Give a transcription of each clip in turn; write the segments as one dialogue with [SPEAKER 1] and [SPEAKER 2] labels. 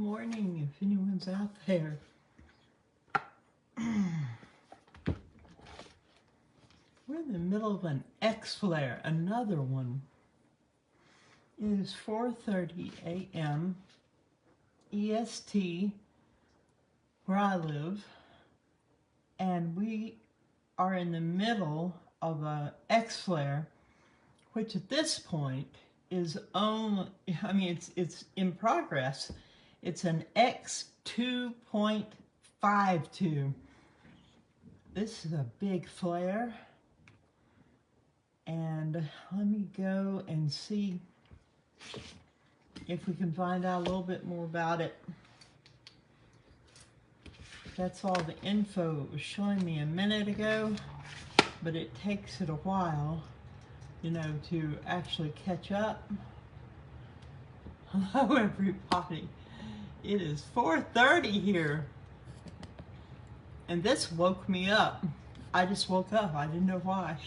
[SPEAKER 1] morning, if anyone's out there. We're in the middle of an X flare, another one. It is 4:30 a.m. EST where I live, and we are in the middle of a X flare, which at this point is only, it's in progress. It's an X 2.52. This is a big flare, and let me go and see if we can find out a little bit more about it. That's all the info it was showing me a minute ago, but it takes it a while, to actually catch up. Hello, everybody. It is 4:30 here, and this woke me up. I just woke up. I didn't know why.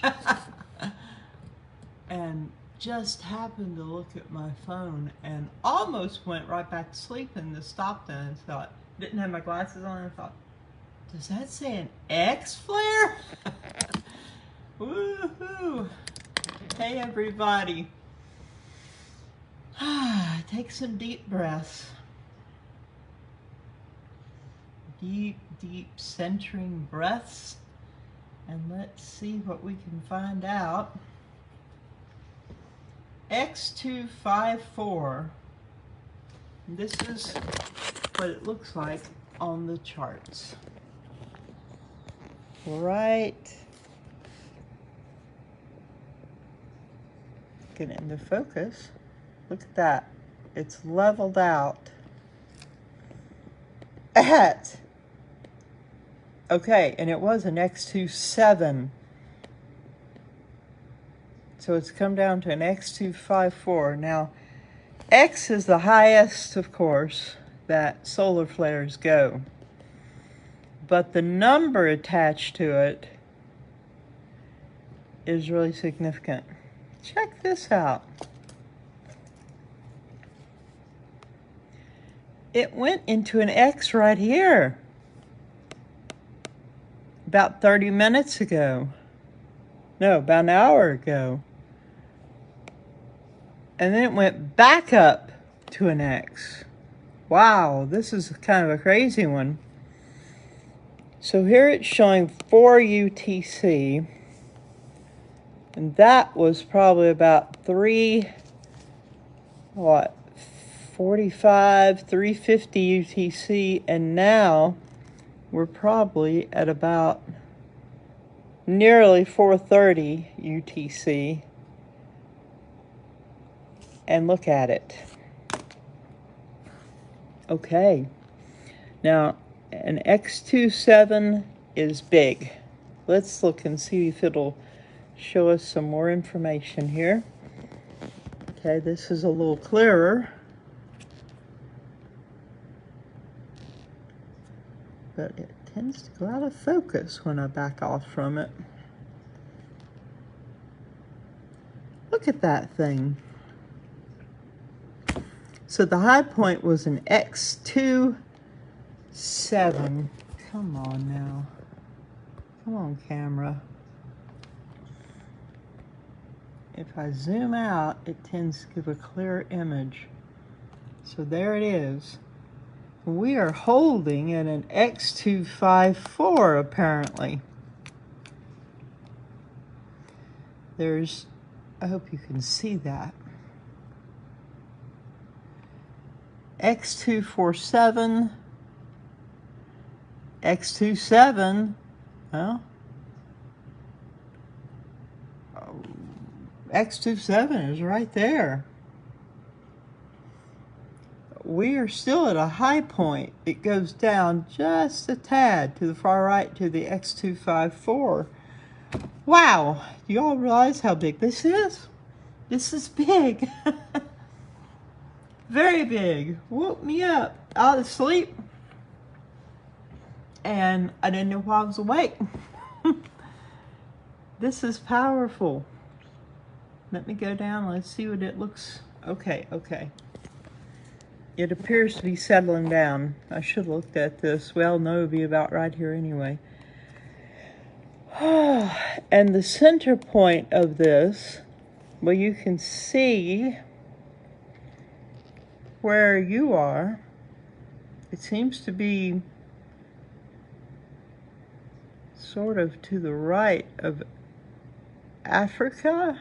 [SPEAKER 1] And just happened to look at my phone and almost went right back to sleep, and stopped and thought, didn't have my glasses on, and I thought, does that say an X flare? Woohoo! Hey, everybody. Take some deep breaths. Deep, deep centering breaths. And let's see what we can find out. X254. This is what it looks like on the charts. Right. Get it into focus. Look at that. It's leveled out at, okay, and it was an X27. So it's come down to an X254. Now, X is the highest, of course, that solar flares go. But the number attached to it is really significant. Check this out. It went into an X right here about 30 minutes ago. No, about an hour ago. And then it went back up to an X. Wow, this is kind of a crazy one. So here it's showing 4 UTC. And that was probably about 350 UTC. And now we're probably at about nearly 430 UTC. And look at it. Okay. Now, an X27 is big. Let's look and see if it'll show us some more information here. Okay, this is a little clearer. But it tends to go out of focus when I back off from it. Look at that thing. So the high point was an X27. Come on now. Come on, camera. If I zoom out, it tends to give a clear image. So there it is. We are holding at an X254, apparently. I hope you can see that. X247, X27, well, X27 is right there. We are still at a high point. It goes down just a tad to the far right to the X254. Wow, do you all realize how big this is? This is big. Very big. Woke me up out of sleep, and I didn't know why I was awake. This is powerful. Let me go down. Let's see what it looks. Okay. It appears to be settling down. I should have looked at this. Well, no, it would be about right here anyway. And the center point of this, well, you can see where you are. It seems to be sort of to the right of Africa.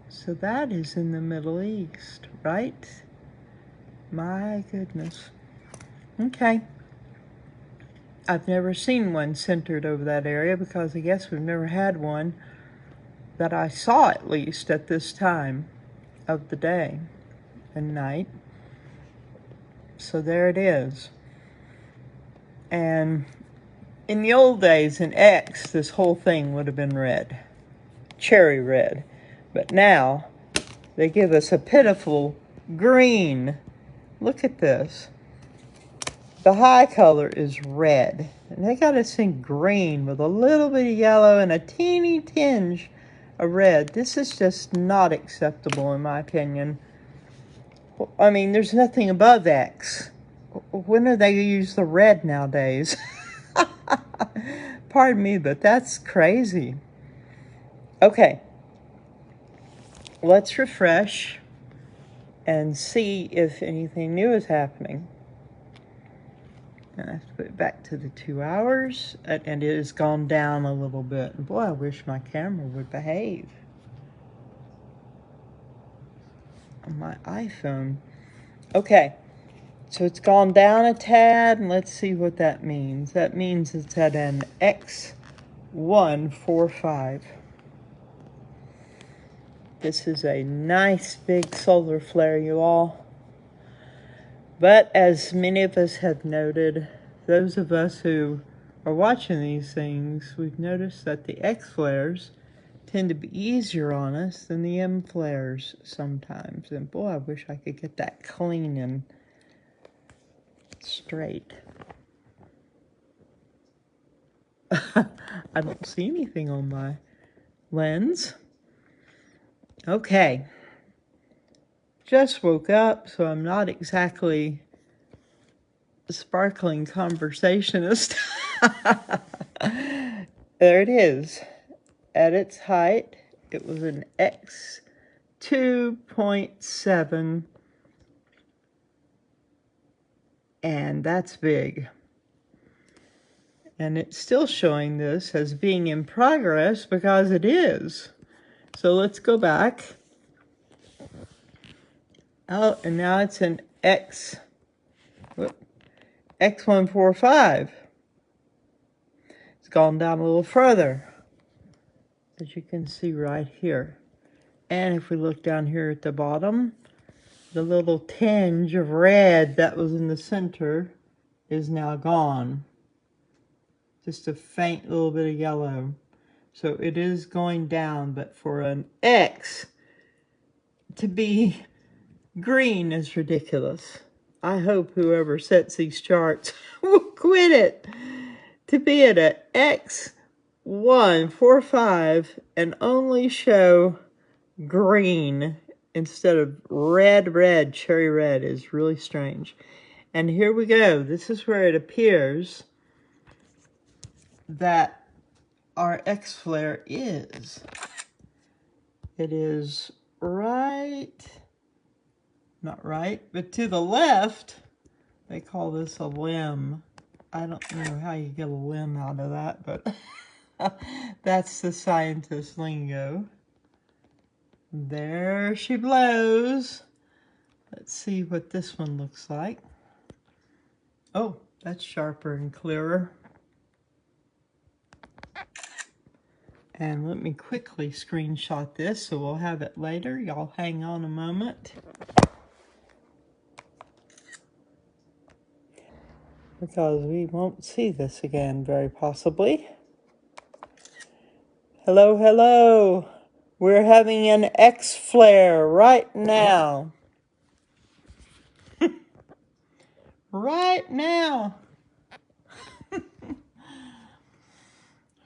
[SPEAKER 1] So that is in the Middle East, right? My goodness. Okay. I've never seen one centered over that area because I guess we've never had one that I saw, at least at this time of the day and night. So there it is. And in the old days, in X, this whole thing would have been red, cherry red. But now they give us a pitiful green. Look at this. The high color is red, and they got us in green with a little bit of yellow and a teeny tinge of red. This is just not acceptable in my opinion. I mean, there's nothing above X. When do they use the red nowadays? Pardon me, but that's crazy. Okay, let's refresh and see if anything new is happening. And I have to put it back to the 2 hours, and it has gone down a little bit. Boy, I wish my camera would behave on my iPhone. Okay, so it's gone down a tad, and let's see what that means. That means it's at an X145. This is a nice big solar flare, you all. But as many of us have noted, those of us who are watching these things, we've noticed that the X flares tend to be easier on us than the M flares sometimes. And boy, I wish I could get that clean and straight. I don't see anything on my lens. Okay. Just woke up, so I'm not exactly a sparkling conversationist. There it is. At its height, it was an X2.7, and that's big. And it's still showing this as being in progress because it is. So let's go back. Oh, and now it's an X145. It's gone down a little further, as you can see right here. And if we look down here at the bottom, the little tinge of red that was in the center is now gone. Just a faint little bit of yellow. So it is going down, but for an X to be green is ridiculous. I hope whoever sets these charts will quit it. To be at an X145 and only show green instead of red, cherry red is really strange. And here we go. This is where it appears that our X flare is. It is right, not right, but to the left. They call this a limb. I don't know how you get a limb out of that, but that's the scientist lingo. There she blows. Let's see what this one looks like. Oh, that's sharper and clearer. And let me quickly screenshot this so we'll have it later. Y'all hang on a moment. Because we won't see this again very possibly. Hello, hello. We're having an X flare right now. Right now.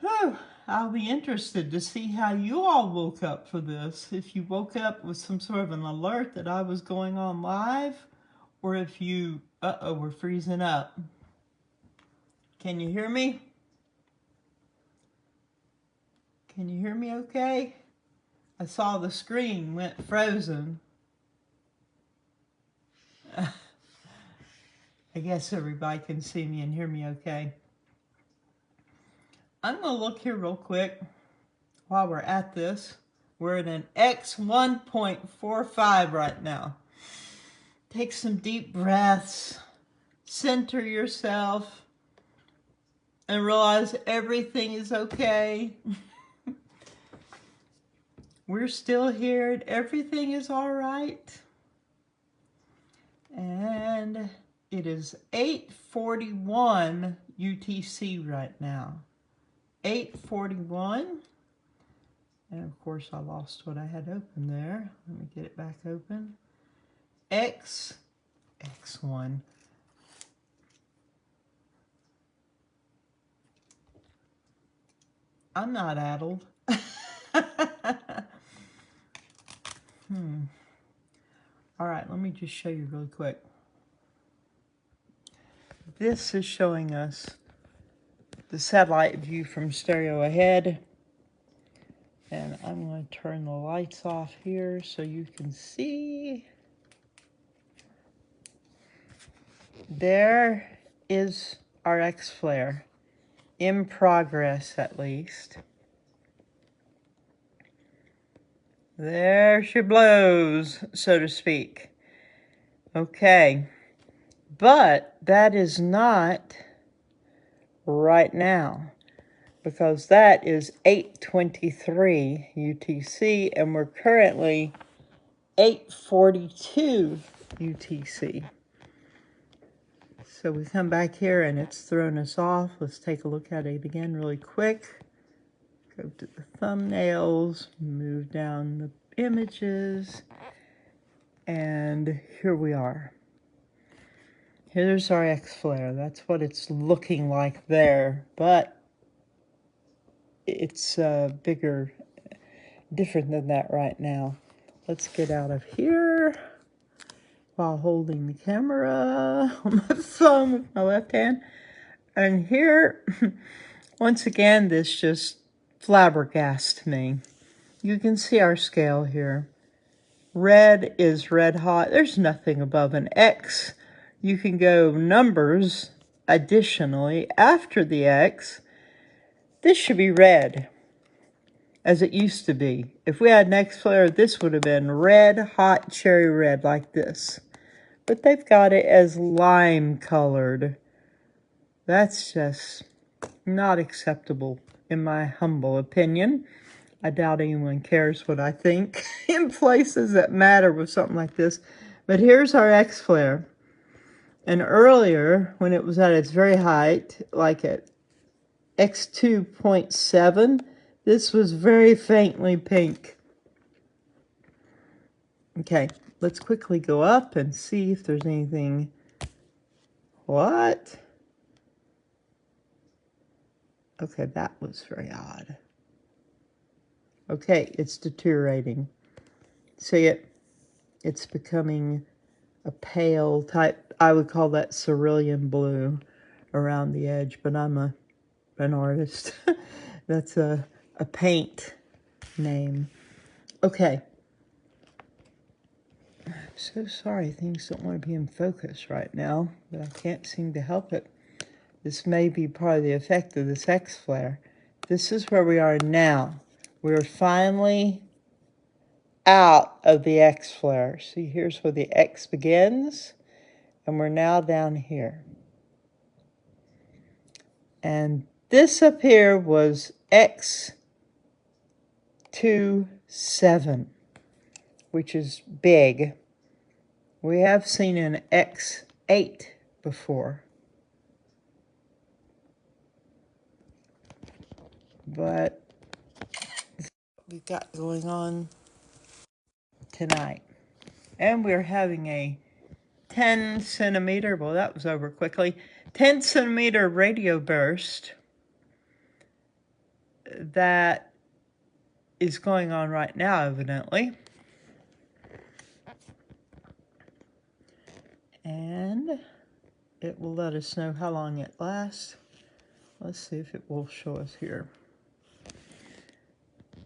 [SPEAKER 1] Whew. I'll be interested to see how you all woke up for this. If you woke up with some sort of an alert that I was going on live, or if you, we're freezing up. Can you hear me? Can you hear me okay? I saw the screen went frozen. I guess everybody can see me and hear me okay. I'm going to look here real quick while we're at this. We're at an X1.45 right now. Take some deep breaths, center yourself, and realize everything is okay. We're still here and everything is all right. And it is 8:41 UTC right now. 8:41. And of course I lost what I had open there. Let me get it back open. X1. I'm not addled. All right, let me just show you really quick. This is showing us the satellite view from stereo ahead. And I'm going to turn the lights off here so you can see. There is our X-flare, in progress at least. There she blows, so to speak. Okay, but that is not right now, because that is 8:23 UTC, and we're currently 8:42 UTC. So we come back here and it's thrown us off. Let's take a look at it again really quick. Go to the thumbnails, move down the images, and here we are. Here's our X-flare. That's what it's looking like there, but it's bigger, different than that right now. Let's get out of here while holding the camera on my phone with my left hand. And here, once again, this just flabbergasts me. You can see our scale here. Red is red hot. There's nothing above an X. You can go numbers additionally after the X. This should be red, as it used to be. If we had an X-flare, this would have been red, hot cherry red like this. But they've got it as lime colored. That's just not acceptable, in my humble opinion. I doubt anyone cares what I think in places that matter with something like this. But here's our X-flare. And earlier, when it was at its very height, like at X2.7, this was very faintly pink. Okay, let's quickly go up and see if there's anything. What? Okay, that was very odd. Okay, it's deteriorating. See it? It's becoming a pale type, I would call that cerulean blue around the edge, but I'm an artist. That's a paint name. Okay. I'm so sorry things don't want to be in focus right now, but I can't seem to help it. This may be part of the effect of this X-flare. This is where we are now. We're finally out of the X-flare. See, here's where the X begins, and we're now down here. And this up here was X27, which is big. We have seen an X8 before. But we've got going on tonight. And we're having a 10 centimeter, well, that was over quickly, 10 centimeter radio burst that is going on right now, evidently. And it will let us know how long it lasts. Let's see if it will show us here.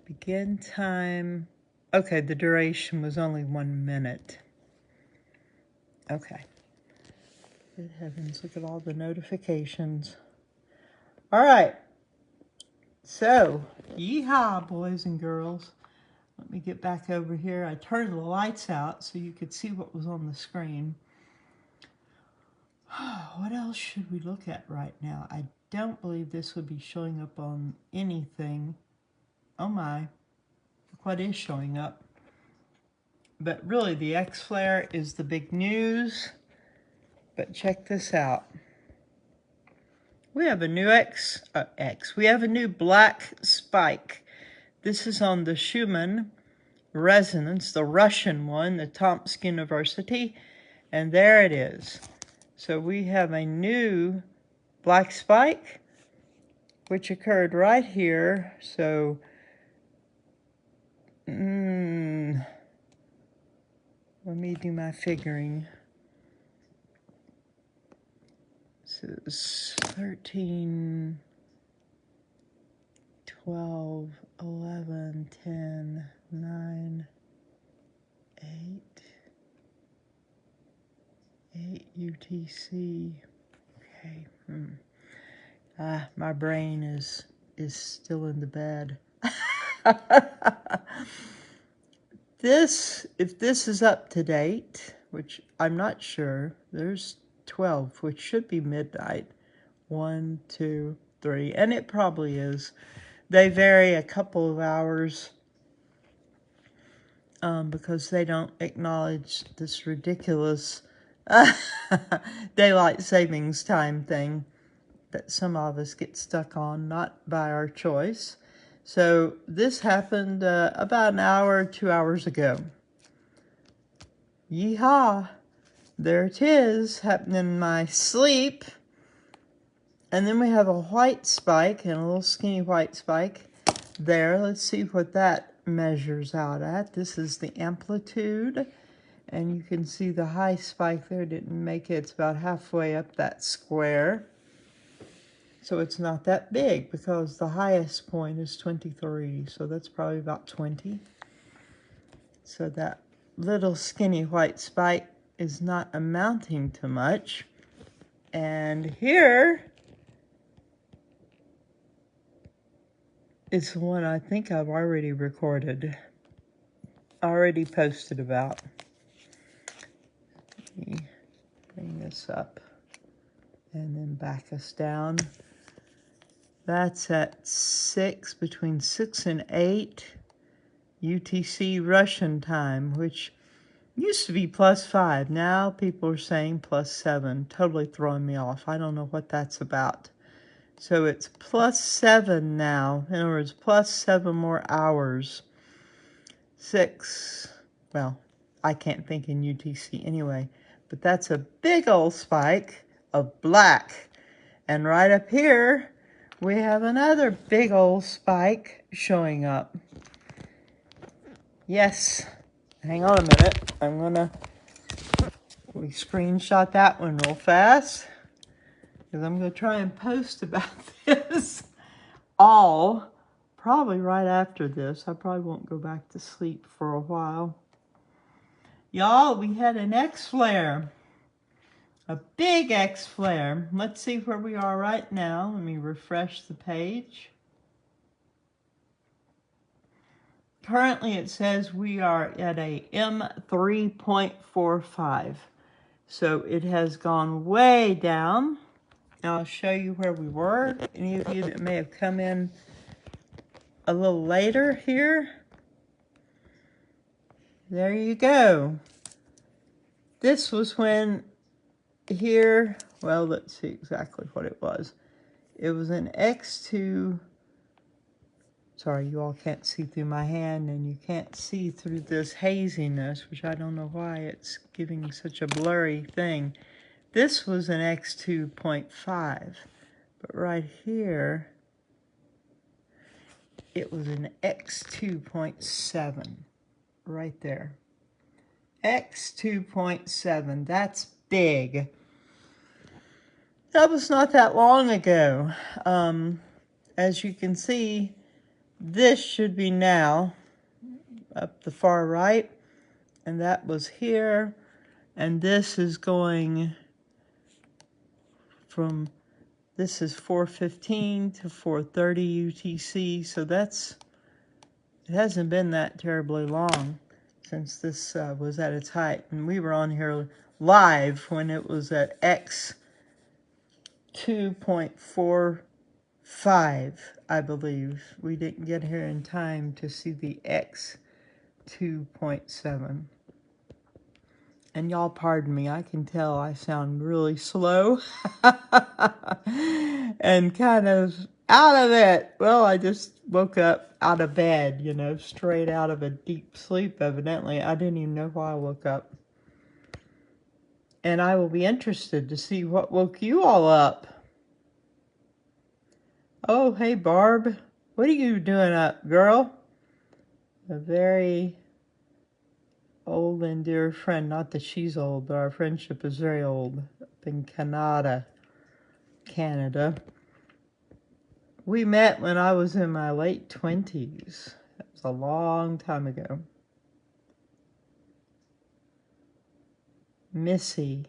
[SPEAKER 1] Begin time. Okay, the duration was only 1 minute. Okay. Good heavens, look at all the notifications. All right. So, yeehaw, boys and girls. Let me get back over here. I turned the lights out so you could see what was on the screen. What else should we look at right now? I don't believe this would be showing up on anything. Oh my, look what is showing up. But really, the X-flare is the big news. But check this out. We have a new we have a new black spike. This is on the Schumann resonance, the Russian one, the Tomsk University, and there it is. So we have a new black spike, which occurred right here. So, let me do my figuring. This is 13, 12, 11, 10, 9, 8 UTC. Okay. My brain is still in the bed. If this is up to date, which I'm not sure, there's 12, which should be midnight. 1, 2, 3, and it probably is. They vary a couple of hours because they don't acknowledge this ridiculous daylight savings time thing that some of us get stuck on, not by our choice. So this happened about an hour, 2 hours ago. Yeehaw! There it is, happening in my sleep. And then we have a white spike and a little skinny white spike there. Let's see what that measures out at. This is the amplitude. And you can see the high spike there didn't make it. It's about halfway up that square. So it's not that big because the highest point is 23. So that's probably about 20. So that little skinny white spike is not amounting to much. And here is one I think I've already recorded, already posted about. Let me bring this up and then back us down. That's at 6, between 6 and 8 UTC Russian time, which used to be +5. Now people are saying +7, totally throwing me off. I don't know what that's about. So it's +7 now. In other words, +7 more hours. 6, well, I can't think in UTC anyway, but that's a big old spike of black. And right up here, we have another big old spike showing up. Yes, hang on a minute. We screenshot that one real fast, because I'm going to try and post about this all probably right after this. I probably won't go back to sleep for a while. Y'all, we had an X-flare, a big X-flare. Let's see where we are right now. Let me refresh the page. Currently it says we are at a M3.45. So it has gone way down. I'll show you where we were. Any of you that may have come in a little later here. There you go. This was when here, well, let's see exactly what it was. It was an X2. Sorry, you all can't see through my hand, and you can't see through this haziness, which I don't know why it's giving such a blurry thing. This was an X2.5, but right here, it was an X2.7 right there. X2.7, that's big. That was not that long ago. As you can see, this should be now up the far right, and that was here, and this is going from, this is 4:15 to 4:30 UTC, so that's, it hasn't been that terribly long since this was at its height, and we were on here live when it was at X 2.45, I believe. We didn't get here in time to see the X 2.7. And y'all pardon me, I can tell I sound really slow and kind of out of it. Well, I just woke up out of bed, you know, straight out of a deep sleep, evidently. I didn't even know why I woke up. And I will be interested to see what woke you all up. Oh, hey, Barb. What are you doing up, girl? A very old and dear friend. Not that she's old, but our friendship is very old. Up in Canada. We met when I was in my late 20s. That was a long time ago. Missy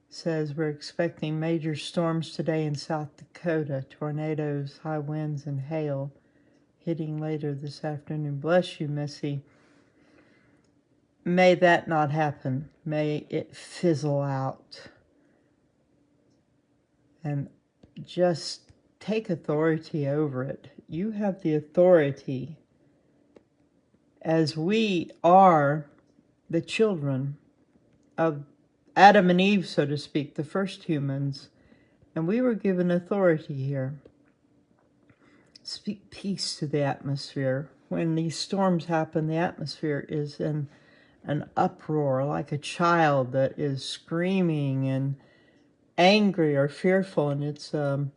[SPEAKER 1] says we're expecting major storms today in South Dakota. Tornadoes, high winds, and hail hitting later this afternoon. Bless you, Missy. May that not happen. May it fizzle out. And just take authority over it. You have the authority, as we are the children of Adam and Eve, so to speak, the first humans, and we were given authority here. Speak peace to the atmosphere. When these storms happen, the atmosphere is in an uproar, like a child that is screaming and angry or fearful. And it's, you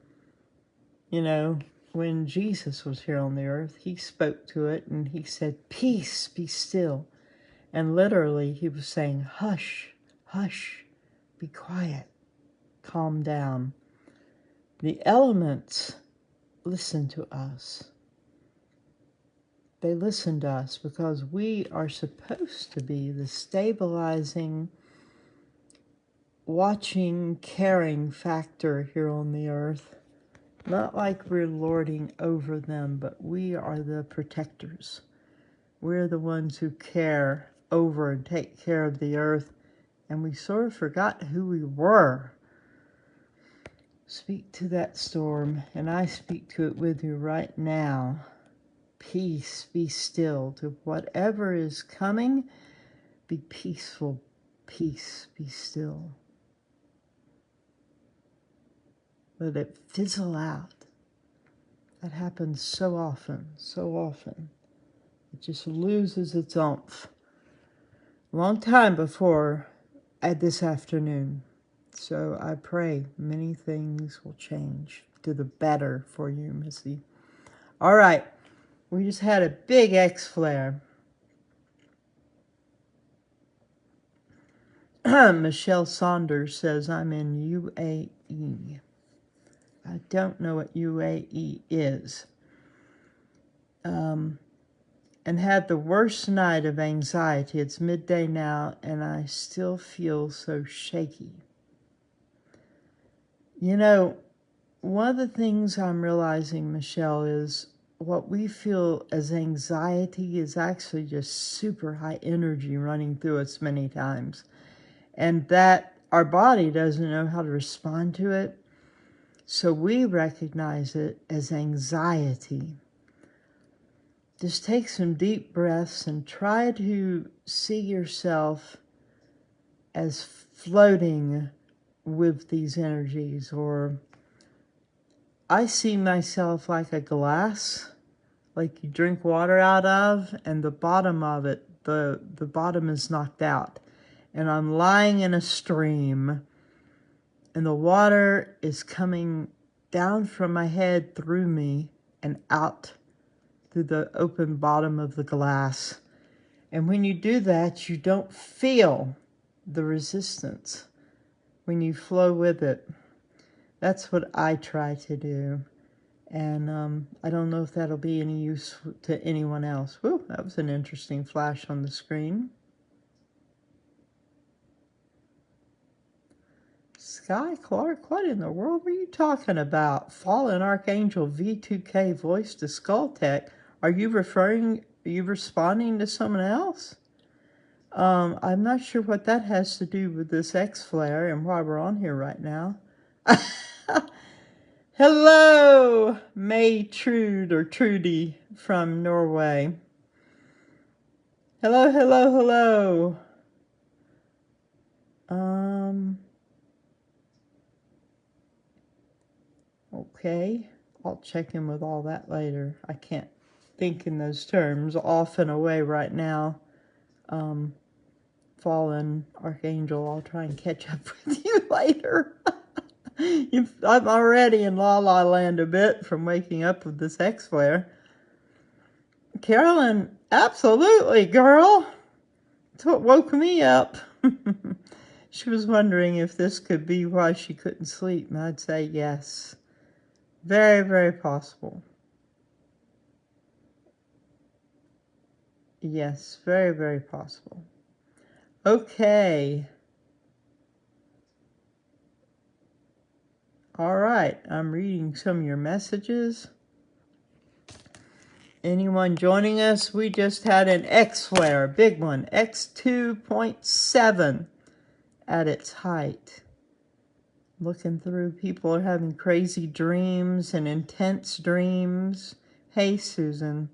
[SPEAKER 1] know, when Jesus was here on the earth, he spoke to it and he said, peace, be still. And literally he was saying, hush, hush, be quiet, calm down. The elements listen to us. They listen to us because we are supposed to be the stabilizing, watching, caring factor here on the earth. Not like we're lording over them, but we are the protectors. We're the ones who care over and take care of the earth, and we sort of forgot who we were. Speak to that storm, and I speak to it with you right now. Peace, be still. To whatever is coming, be peaceful. Peace, be still. Let it fizzle out. That happens so often, so often. It just loses its oomph. A long time before this afternoon. So I pray many things will change to the better for you, Missy. All right. We just had a big X flare. Michelle Saunders says, I'm in UAE. I don't know what UAE is. And had the worst night of anxiety. It's midday now, and I still feel so shaky. You know, one of the things I'm realizing, Michelle, is what we feel as anxiety is actually just super high energy running through us many times. And that our body doesn't know how to respond to it. So we recognize it as anxiety. Just take some deep breaths and try to see yourself as floating with these energies. Or I see myself like a glass, like you drink water out of, and the bottom of it, the bottom is knocked out. And I'm lying in a stream, and the water is coming down from my head through me and out through the open bottom of the glass. And when you do that, you don't feel the resistance when you flow with it. That's what I try to do. And I don't know if that'll be any use to anyone else. Whew, that was an interesting flash on the screen. Sky Clark, what in the world were you talking about? Fallen Archangel V2K voice to Skulltech. Are you responding to someone else? I'm not sure what that has to do with this X-Flare and why we're on here right now. Hello, May Trude or Trudy from Norway. Hello, hello, hello. Okay, I'll check in with all that later. I can't think in those terms. Off and away right now. Fallen Archangel, I'll try and catch up with you later. I'm already in La La Land a bit from waking up with this X-Flare. Carolyn, absolutely, girl. That's what woke me up. She was wondering if this could be why she couldn't sleep, and I'd say yes. Very, very possible. Yes, very, very possible. Okay. All right, I'm reading some of your messages. Anyone joining us? We just had an X-Flare, a big one, X2.7 at its height. Looking through, people are having crazy dreams and intense dreams. Hey, Susan.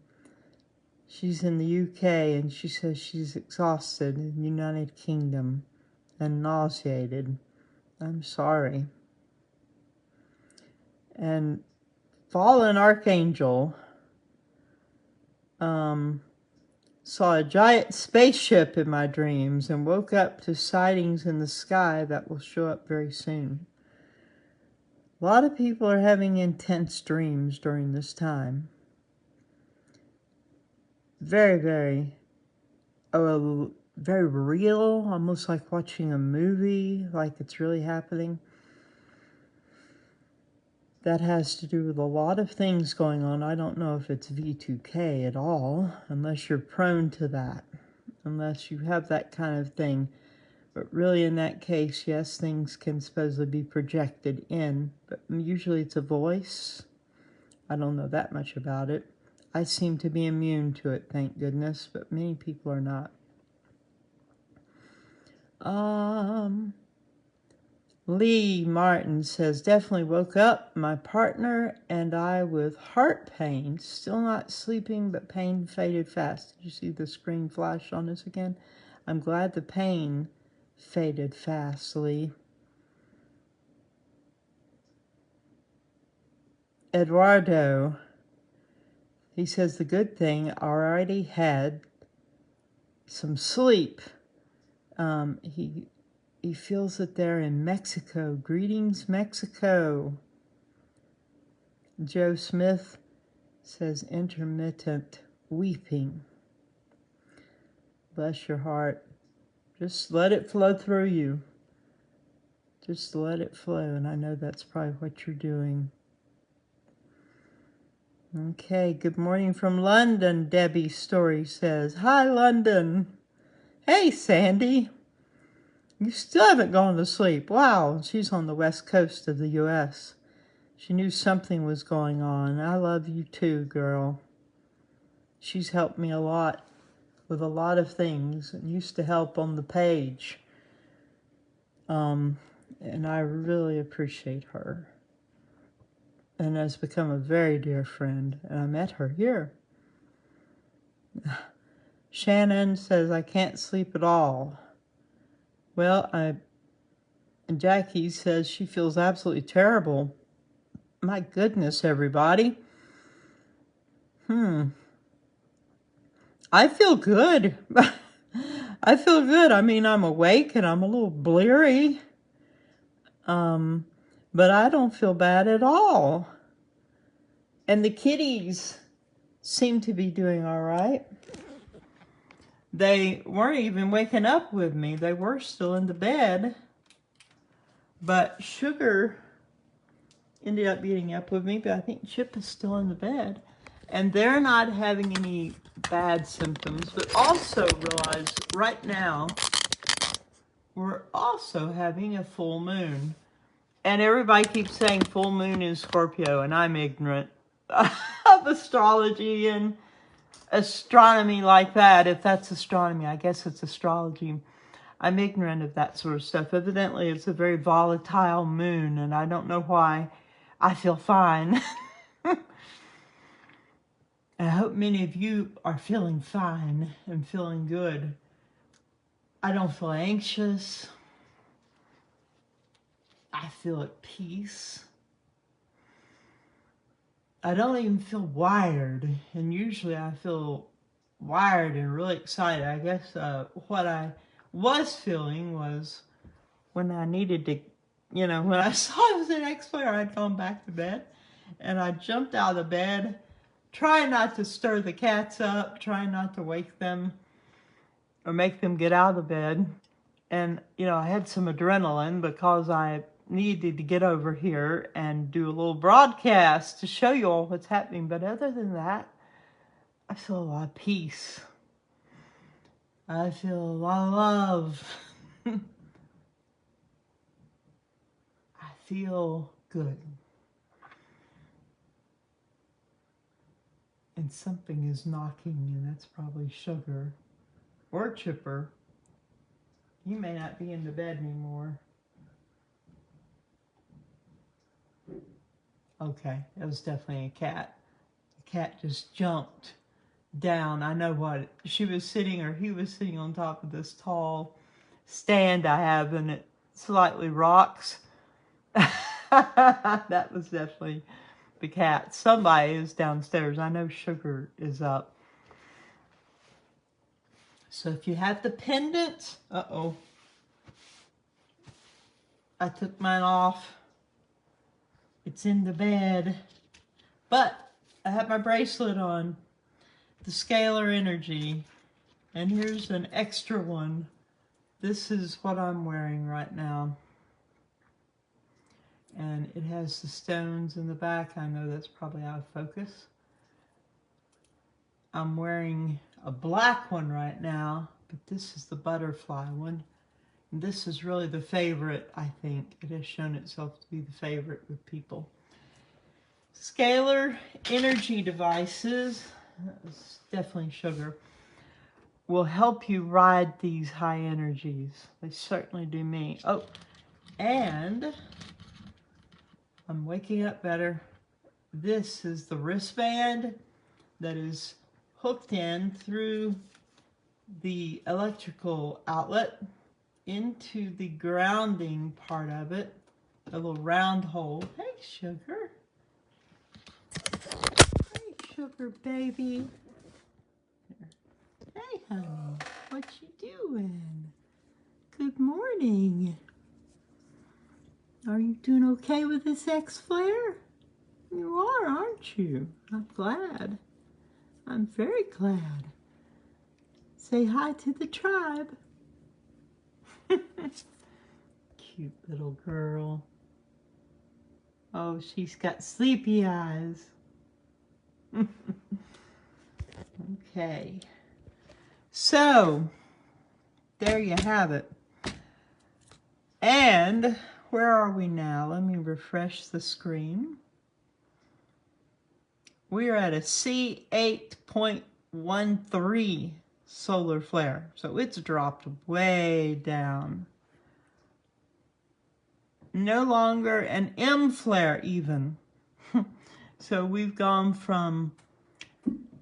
[SPEAKER 1] She's in the UK and she says she's exhausted in the United Kingdom and nauseated. I'm sorry. And Fallen Archangel saw a giant spaceship in my dreams and woke up to sightings in the sky that will show up very soon. A lot of people are having intense dreams during this time. Very, very real, almost like watching a movie, like it's really happening. That has to do with a lot of things going on. I don't know if it's V2K at all, unless you're prone to that, unless you have that kind of thing. But really in that case, yes, things can supposedly be projected in, but usually it's a voice. I don't know that much about it. I seem to be immune to it, thank goodness, but many people are not. Lee Martin says, definitely woke up, my partner and I with heart pain. Still not sleeping, but pain faded fast. Did you see the screen flash on us again? I'm glad the pain faded fast, Lee. Eduardo, he says, the good thing, I already had some sleep. He feels that they're in Mexico. Greetings, Mexico. Joe Smith says intermittent weeping. Bless your heart. Just let it flow through you. Just let it flow, and I know that's probably what you're doing. Okay, good morning from London, Debbie Story says. Hi, London. Hey, Sandy. You still haven't gone to sleep. Wow, she's on the west coast of the U.S. She knew something was going on. I love you too, girl. She's helped me a lot with a lot of things and used to help on the page. And I really appreciate her. And has become a very dear friend. And I met her here. Shannon says, I can't sleep at all. Well, and Jackie says she feels absolutely terrible. My goodness, everybody. I feel good. I feel good. I mean, I'm awake and I'm a little bleary. But I don't feel bad at all. And the kitties seem to be doing all right. They weren't even waking up with me. They were still in the bed. But Sugar ended up getting up with me, but I think Chip is still in the bed. And they're not having any bad symptoms, but also realize right now we're also having a full moon. And everybody keeps saying full moon is Scorpio, and I'm ignorant of astrology and astronomy like that. If that's astronomy, I guess it's astrology. I'm ignorant of that sort of stuff. Evidently, it's a very volatile moon, and I don't know why. I feel fine. I hope many of you are feeling fine and feeling good. I don't feel anxious. I feel at peace. I don't even feel wired, and usually I feel wired and really excited. I guess what I was feeling was when I needed to, when I saw it was an X-Flare, I'd gone back to bed, and I jumped out of the bed, trying not to stir the cats up, trying not to wake them or make them get out of the bed. And, I had some adrenaline because I needed to get over here and do a little broadcast to show you all what's happening. But other than that, I feel a lot of peace. I feel a lot of love. I feel good. And something is knocking, and that's probably Sugar or Chipper. He may not be in the bed anymore. Okay, it was definitely a cat. The cat just jumped down. I know what. She was sitting, or he was sitting on top of this tall stand I have, and it slightly rocks. That was definitely the cat. Somebody is downstairs. I know Sugar is up. So if you have the pendant, I took mine off. It's in the bed. But I have my bracelet on, the scalar energy. And here's an extra one. This is what I'm wearing right now. And it has the stones in the back. I know that's probably out of focus. I'm wearing a black one right now, but this is the butterfly one. And this is really the favorite, I think. It has shown itself to be the favorite with people. Scalar energy devices, that's definitely Sugar, will help you ride these high energies. They certainly do me. Oh, and I'm waking up better. This is the wristband that is hooked in through the electrical outlet into the grounding part of it, a little round hole. Hey, Sugar. Hey, Sugar baby. Hey, honey. What you doing? Good morning. Are you doing okay with this X-Flare? You are, aren't you? I'm glad. I'm very glad. Say hi to the tribe. Cute little girl. Oh, she's got sleepy eyes. Okay. So, there you have it. And where are we now? Let me refresh the screen. We are at a C8.13 solar flare. So it's dropped way down. No longer an M flare even. So we've gone from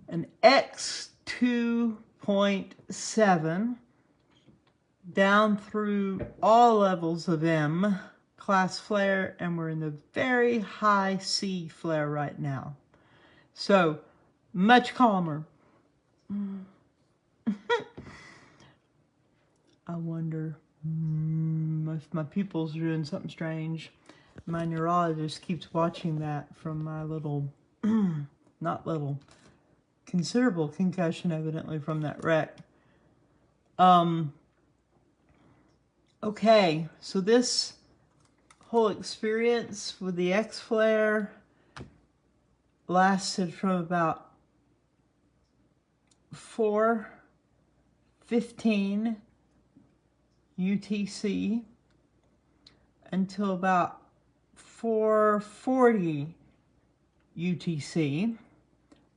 [SPEAKER 1] an X2.7 down through all levels of M class flare, and we're in the very high C flare right now. So much calmer. I wonder if my pupils are doing something strange. My neurologist keeps watching that from my little, not little, considerable concussion, evidently, from that wreck. Okay, so this whole experience with the X-Flare lasted from about 4:15 UTC until about 4:40 UTC.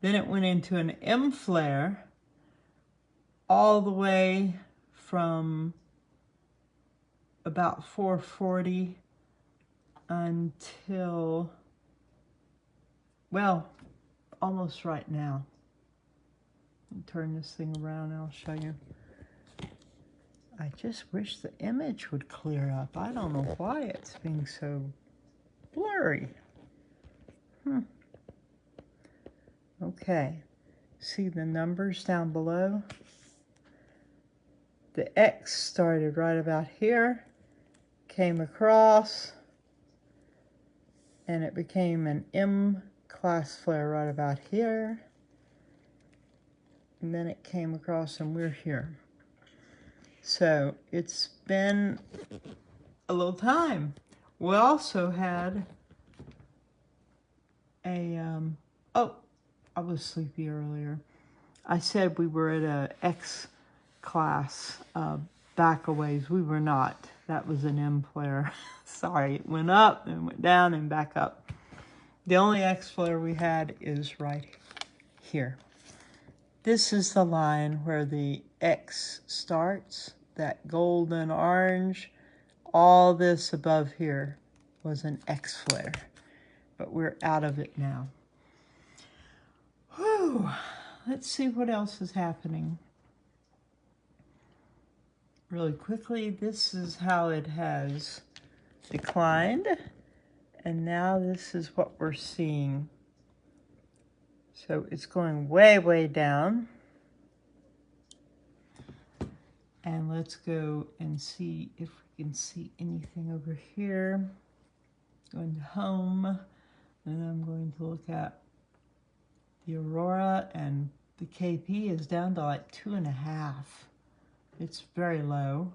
[SPEAKER 1] Then it went into an M flare all the way from about 4:40 until, well, almost right now. Turn this thing around and I'll show you. I just wish the image would clear up. I don't know why it's being so blurry. Okay, see the numbers down below? The X started right about here, came across, and it became an M class flare right about here. And then it came across and we're here. So it's been a little time. We also had a, oh, I was sleepy earlier. I said we were at a X class back a ways. We were not. That was an M flare. Sorry, it went up and went down and back up. The only X flare we had is right here. This is the line where the X starts, that golden orange. All this above here was an X flare, but we're out of it now. Whew. Let's see what else is happening. Really quickly, this is how it has declined, and now this is what we're seeing. So it's going way, way down. And let's go and see if we can see anything over here. Going to home, and I'm going to look at the aurora, and the KP is down to like 2.5. It's very low.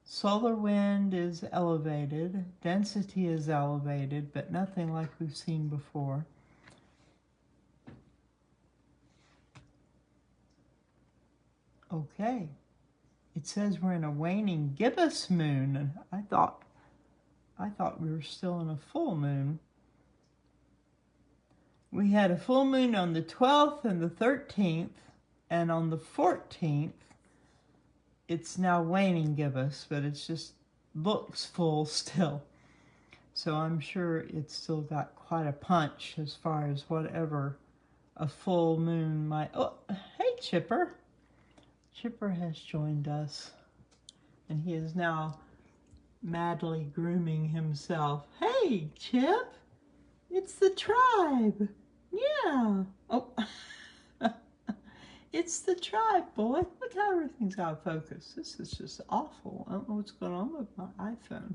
[SPEAKER 1] Solar wind is elevated, density is elevated, but nothing like we've seen before. Okay, it says we're in a waning gibbous moon, and I thought we were still in a full moon. We had a full moon on the 12th and the 13th, and on the 14th, it's now waning gibbous, but it just looks full still. So I'm sure it's still got quite a punch as far as whatever a full moon might. Oh, hey, Chipper. Chipper has joined us, and he is now madly grooming himself. Hey, Chip, it's the tribe. Yeah. Oh, it's the tribe, boy. Look how everything's out of focus. This is just awful. I don't know what's going on with my iPhone.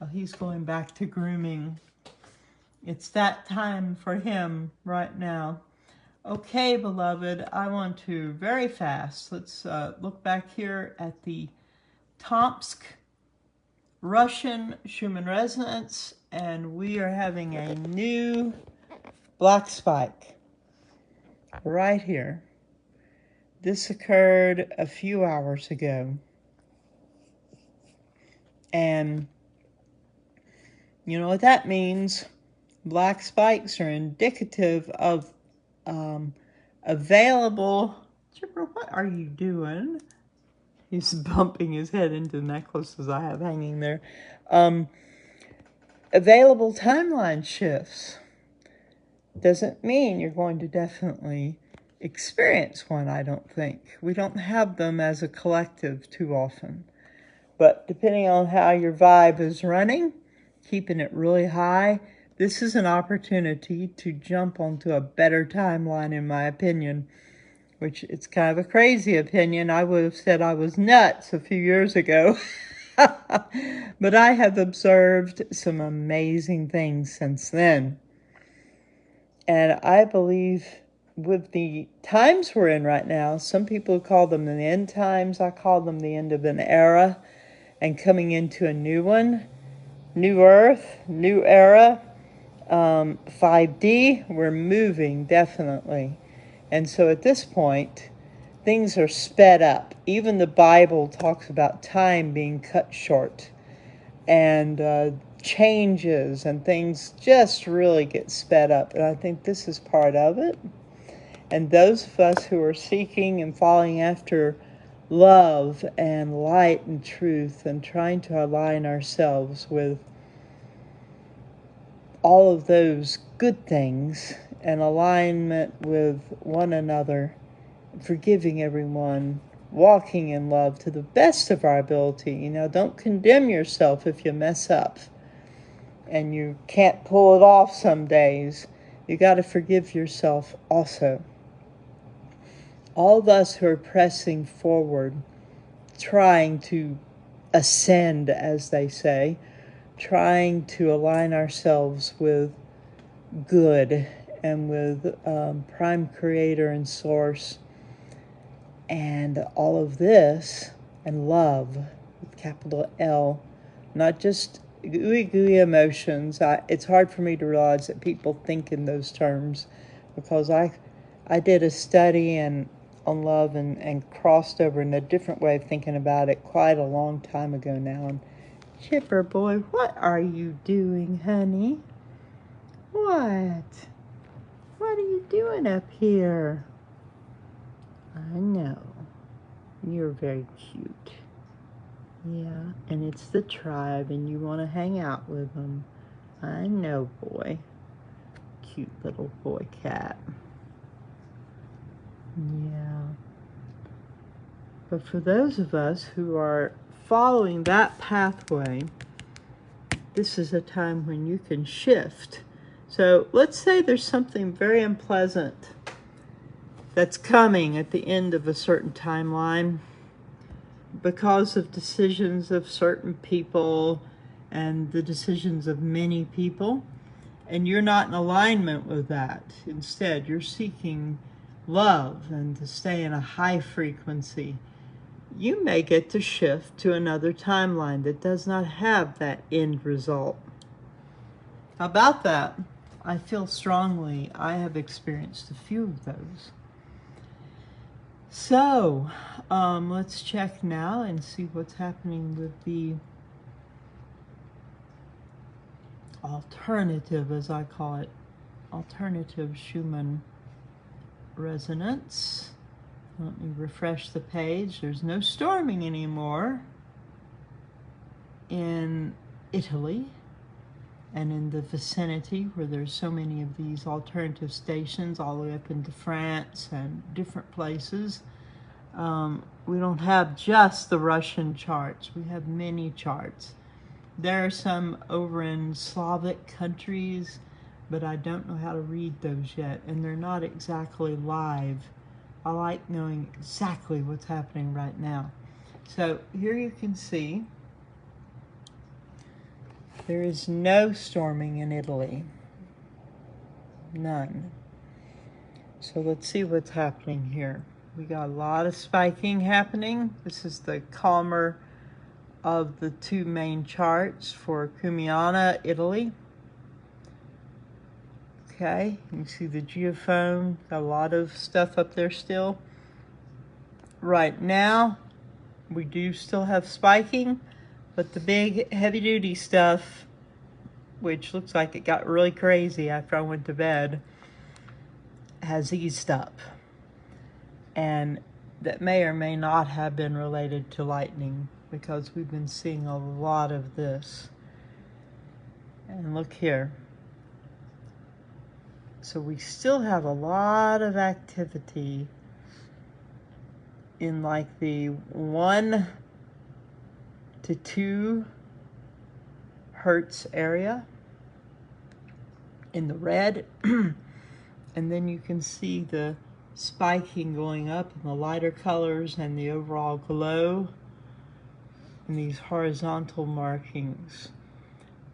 [SPEAKER 1] Oh, he's going back to grooming. It's that time for him right now. Okay, beloved, I want to very fast. Let's look back here at the Tomsk Russian Schumann resonance, and we are having a new black spike right here. This occurred a few hours ago, and you know what that means? Black spikes are indicative of available. Chipper, what are you doing? He's bumping his head into the necklaces I have hanging there. Available timeline shifts doesn't mean you're going to definitely experience one, I don't think. We don't have them as a collective too often. But depending on how your vibe is running, keeping it really high, this is an opportunity to jump onto a better timeline, in my opinion, which it's kind of a crazy opinion. I would have said I was nuts a few years ago. But I have observed some amazing things since then. And I believe with the times we're in right now, some people call them the end times. I call them the end of an era and coming into a new one. New Earth, new era, 5D, we're moving definitely. And so at this point, things are sped up. Even the Bible talks about time being cut short and changes and things just really get sped up. And I think this is part of it. And those of us who are seeking and following after love and light and truth and trying to align ourselves with all of those good things and alignment with one another, forgiving everyone, walking in love to the best of our ability. You know, don't condemn yourself if you mess up and you can't pull it off some days. You got to forgive yourself also. All of us who are pressing forward, trying to ascend, as they say, trying to align ourselves with good and with Prime Creator and Source and all of this, and love with capital L, not just gooey emotions. It's hard for me to realize that people think in those terms because I did a study on love and crossed over in a different way of thinking about it quite a long time ago now. And Chipper boy, what are you doing, honey? What? What are you doing up here? I know. You're very cute. Yeah, and it's the tribe and you want to hang out with them. I know, boy. Cute little boy cat. Yeah. But for those of us who are following that pathway, this is a time when you can shift. So let's say there's something very unpleasant that's coming at the end of a certain timeline because of decisions of certain people and the decisions of many people, and you're not in alignment with that. Instead, you're seeking love and to stay in a high frequency. You may get to shift to another timeline that does not have that end result. About that, I feel strongly. I have experienced a few of those. So, let's check now and see what's happening with the alternative, as I call it, alternative Schumann resonance. Let me refresh the page. There's no storming anymore in Italy and in the vicinity where there's so many of these alternative stations all the way up into France and different places. We don't have just the Russian charts. We have many charts. There are some over in Slavic countries, but I don't know how to read those yet, and they're not exactly live. I like knowing exactly what's happening right now. So here you can see there is no storming in Italy. None. So let's see what's happening here. We got a lot of spiking happening. This is the calmer of the two main charts for Cumiana, Italy. Okay, you can see the geophone, got a lot of stuff up there still. Right now, we do still have spiking, but the big heavy-duty stuff, which looks like it got really crazy after I went to bed, has eased up. And that may or may not have been related to lightning because we've been seeing a lot of this. And look here. So we still have a lot of activity in like the 1 to 2 hertz area in the red. And then you can see the spiking going up in the lighter colors and the overall glow and these horizontal markings.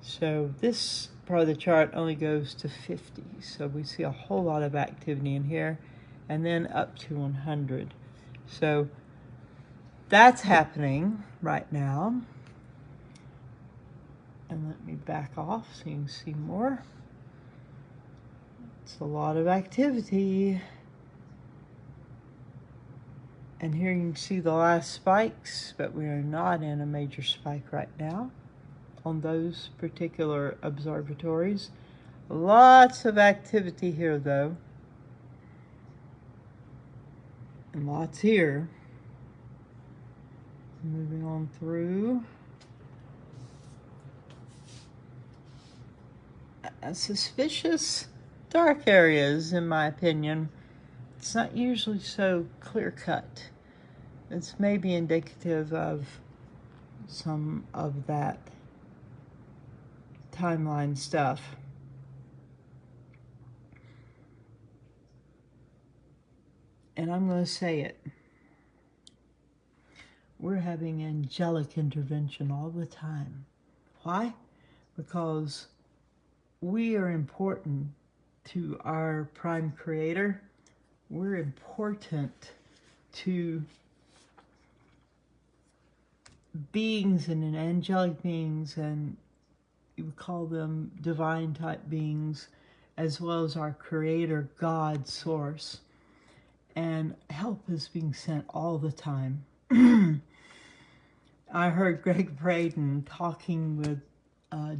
[SPEAKER 1] So this part of the chart only goes to 50. So we see a whole lot of activity in here, and then up to 100. So that's happening right now. And let me back off so you can see more. It's a lot of activity. And here you can see the last spikes, but we are not in a major spike right now on those particular observatories. Lots of activity here though. And lots here. Moving on through. Suspicious dark areas, in my opinion. It's not usually so clear-cut. It's maybe indicative of some of that timeline stuff. And I'm going to say it. We're having angelic intervention all the time. Why? Because we are important to our prime creator. We're important to beings and angelic beings, and you would call them divine type beings, as well as our creator, God, source. And help is being sent all the time. I heard Greg Braden talking with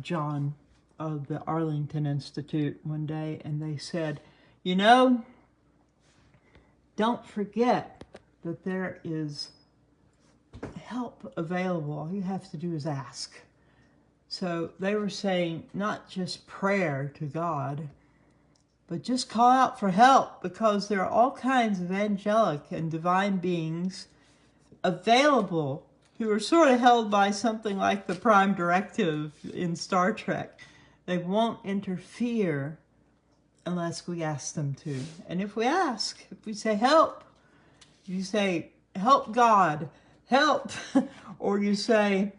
[SPEAKER 1] John of the Arlington Institute one day, and they said, you know, don't forget that there is help available. All you have to do is ask. So they were saying not just prayer to God, but just call out for help, because there are all kinds of angelic and divine beings available who are sort of held by something like the Prime Directive in Star Trek. They won't interfere unless we ask them to. And if we ask, if we say help, you say, help God, help, or you say,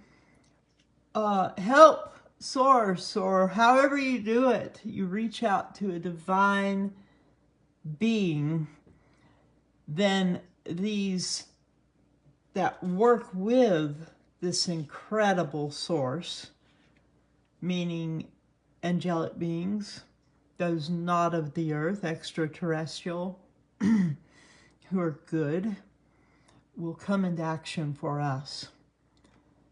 [SPEAKER 1] help source, or however you do it, you reach out to a divine being, then these that work with this incredible source, meaning angelic beings, those not of the earth, extraterrestrial, who are good, will come into action for us.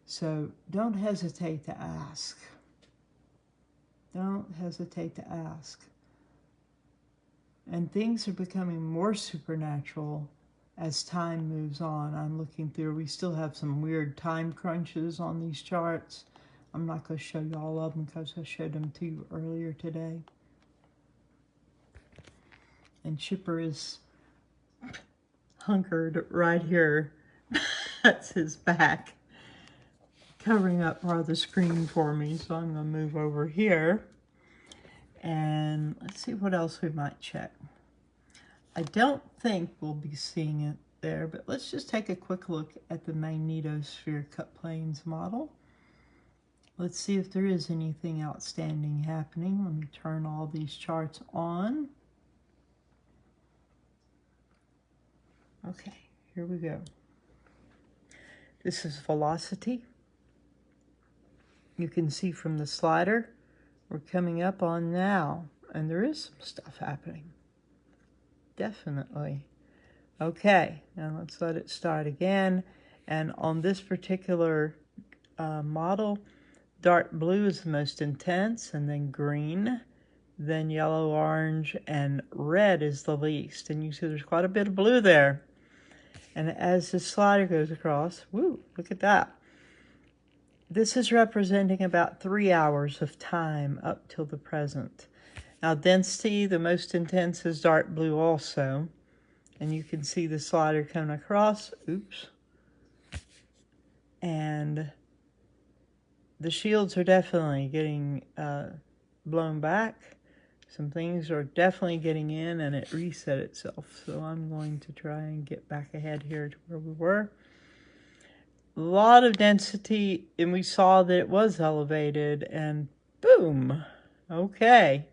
[SPEAKER 1] So don't hesitate to ask. Don't hesitate to ask. And things are becoming more supernatural as time moves on. I'm looking through, we still have some weird time crunches on these charts. I'm not going to show you all of them because I showed them to you earlier today. And Chipper is hunkered right here. That's his back, covering up part of the screen for me. So I'm going to move over here. And let's see what else we might check. I don't think we'll be seeing it there, but let's just take a quick look at the magnetosphere cut planes model. Let's see if there is anything outstanding happening. Let me turn all these charts on. Okay, here we go. This is velocity. You can see from the slider, we're coming up on now, and there is some stuff happening. Definitely. Okay, now let's let it start again. And on this particular model, dark blue is the most intense, and then green, then yellow, orange, and red is the least. And you see there's quite a bit of blue there. And as the slider goes across, woo, look at that. This is representing about 3 hours of time up till the present. Now density, the most intense is dark blue also. And you can see the slider coming across, oops. And the shields are definitely getting blown back. Some things are definitely getting in, and it reset itself. So I'm going to try and get back ahead here to where we were. A lot of density, and we saw that it was elevated, and boom. Okay.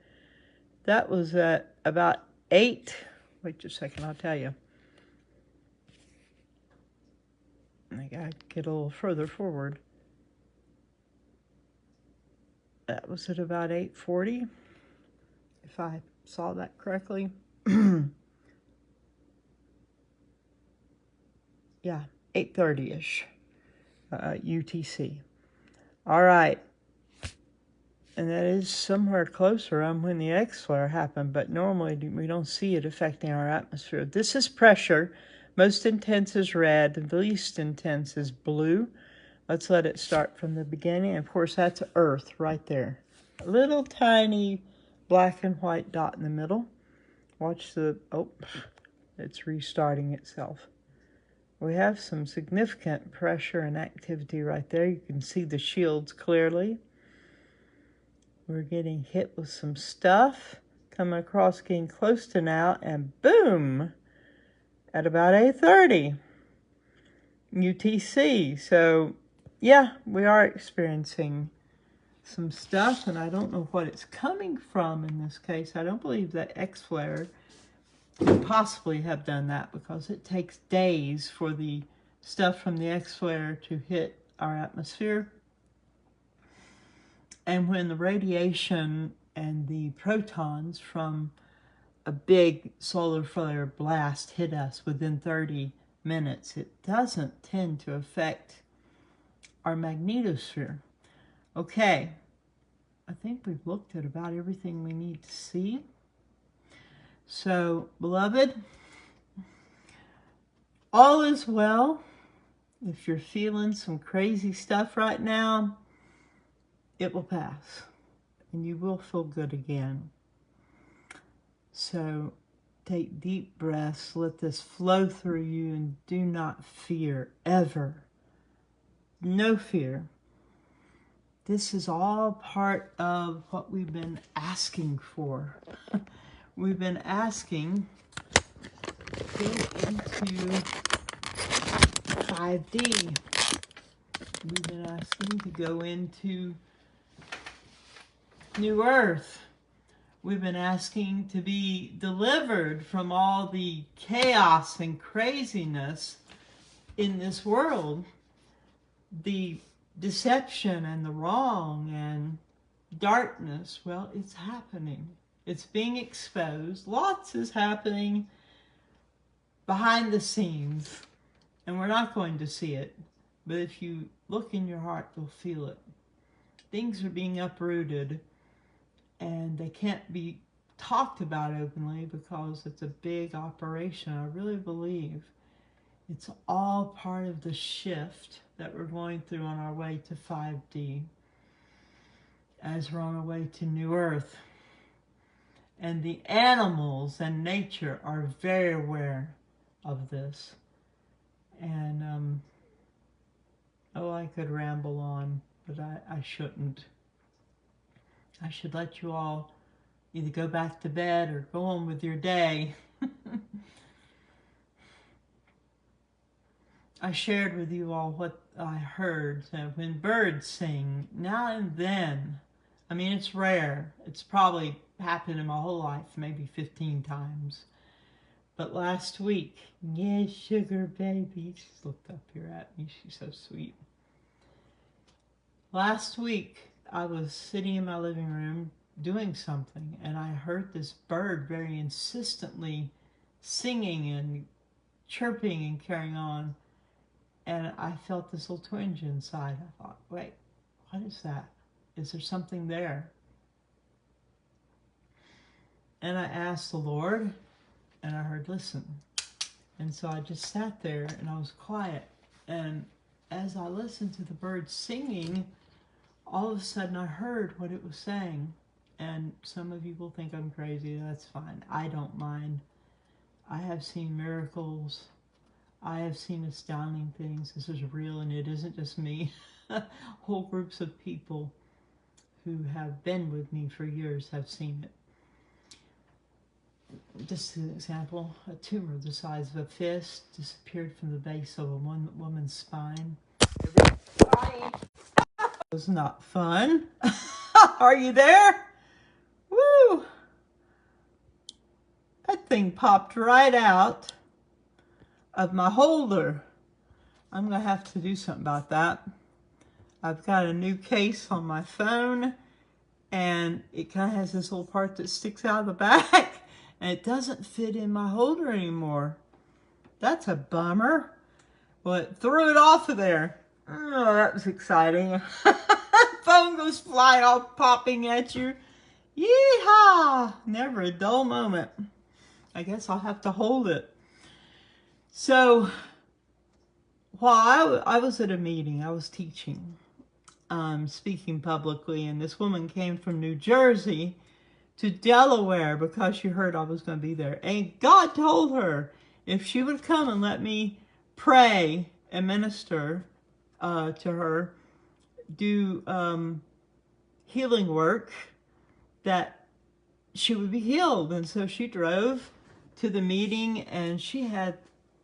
[SPEAKER 1] That was at about 8. Wait just a second, I'll tell you. I gotta get a little further forward. That was at about 8:40, if I saw that correctly. Yeah, 8:30-ish, UTC. All right. And that is somewhere closer on when the X-flare happened, but normally we don't see it affecting our atmosphere. This is pressure. Most intense is red, the least intense is blue. Let's let it start from the beginning. Of course, that's Earth right there. A little tiny black and white dot in the middle. Watch the, oh, it's restarting itself. We have some significant pressure and activity right there. You can see the shields clearly. We're getting hit with some stuff, coming across, getting close to now, and boom, at about 8:30 UTC. So, yeah, we are experiencing some stuff, and I don't know what it's coming from in this case. I don't believe that X-flare could possibly have done that because it takes days for the stuff from the X-flare to hit our atmosphere. And when the radiation and the protons from a big solar flare blast hit us within 30 minutes, it doesn't tend to affect our magnetosphere. Okay, I think we've looked at about everything we need to see. So, beloved, all is well. If you're feeling some crazy stuff right now, it will pass, and you will feel good again. So take deep breaths, let this flow through you, and do not fear, ever. No fear. This is all part of what we've been asking for. We've been asking to get into 5D. We've been asking to go into New Earth. We've been asking to be delivered from all the chaos and craziness in this world. The deception and the wrong and darkness, well, it's happening. It's being exposed. Lots is happening behind the scenes, and we're not going to see it. But if you look in your heart, you'll feel it. Things are being uprooted, and they can't be talked about openly because it's a big operation. I really believe it's all part of the shift that we're going through on our way to 5D, as we're on our way to New Earth. And the animals and nature are very aware of this. And, oh, I could ramble on, but I shouldn't. I should let you all either go back to bed or go on with your day. I shared with you all what I heard. So when birds sing, now and then, I mean, it's rare. It's probably happened in my whole life, maybe 15 times. But last week, yes, sugar baby, she looked up here at me. She's so sweet. Last week, I was sitting in my living room doing something, and I heard this bird very insistently singing and chirping and carrying on. And I felt this little twinge inside. I thought, wait, what is that? Is there something there? And I asked the Lord, and I heard, listen. And so I just sat there, and I was quiet. And as I listened to the bird singing, all of a sudden I heard what it was saying. And some of you will think I'm crazy. That's fine. I don't mind. I have seen miracles. I have seen astounding things. This is real, and it isn't just me. Whole groups of people who have been with me for years have seen it. Just an example, a tumor the size of a fist disappeared from the base of a woman's spine. It was not fun. Are you there? Woo! That thing popped right out of my holder. I'm going to have to do something about that. I've got a new case on my phone, and it kind of has this little part that sticks out of the back, and it doesn't fit in my holder anymore. That's a bummer. Well, it threw it off of there. Oh, that was exciting. Phone goes flying off, popping at you. Yeehaw! Never a dull moment. I guess I'll have to hold it. So, while I was at a meeting, I was teaching, speaking publicly, and this woman came from New Jersey to Delaware because she heard I was going to be there. And God told her if she would come and let me pray and minister to her, do healing work, that she would be healed. And so she drove to the meeting, and she had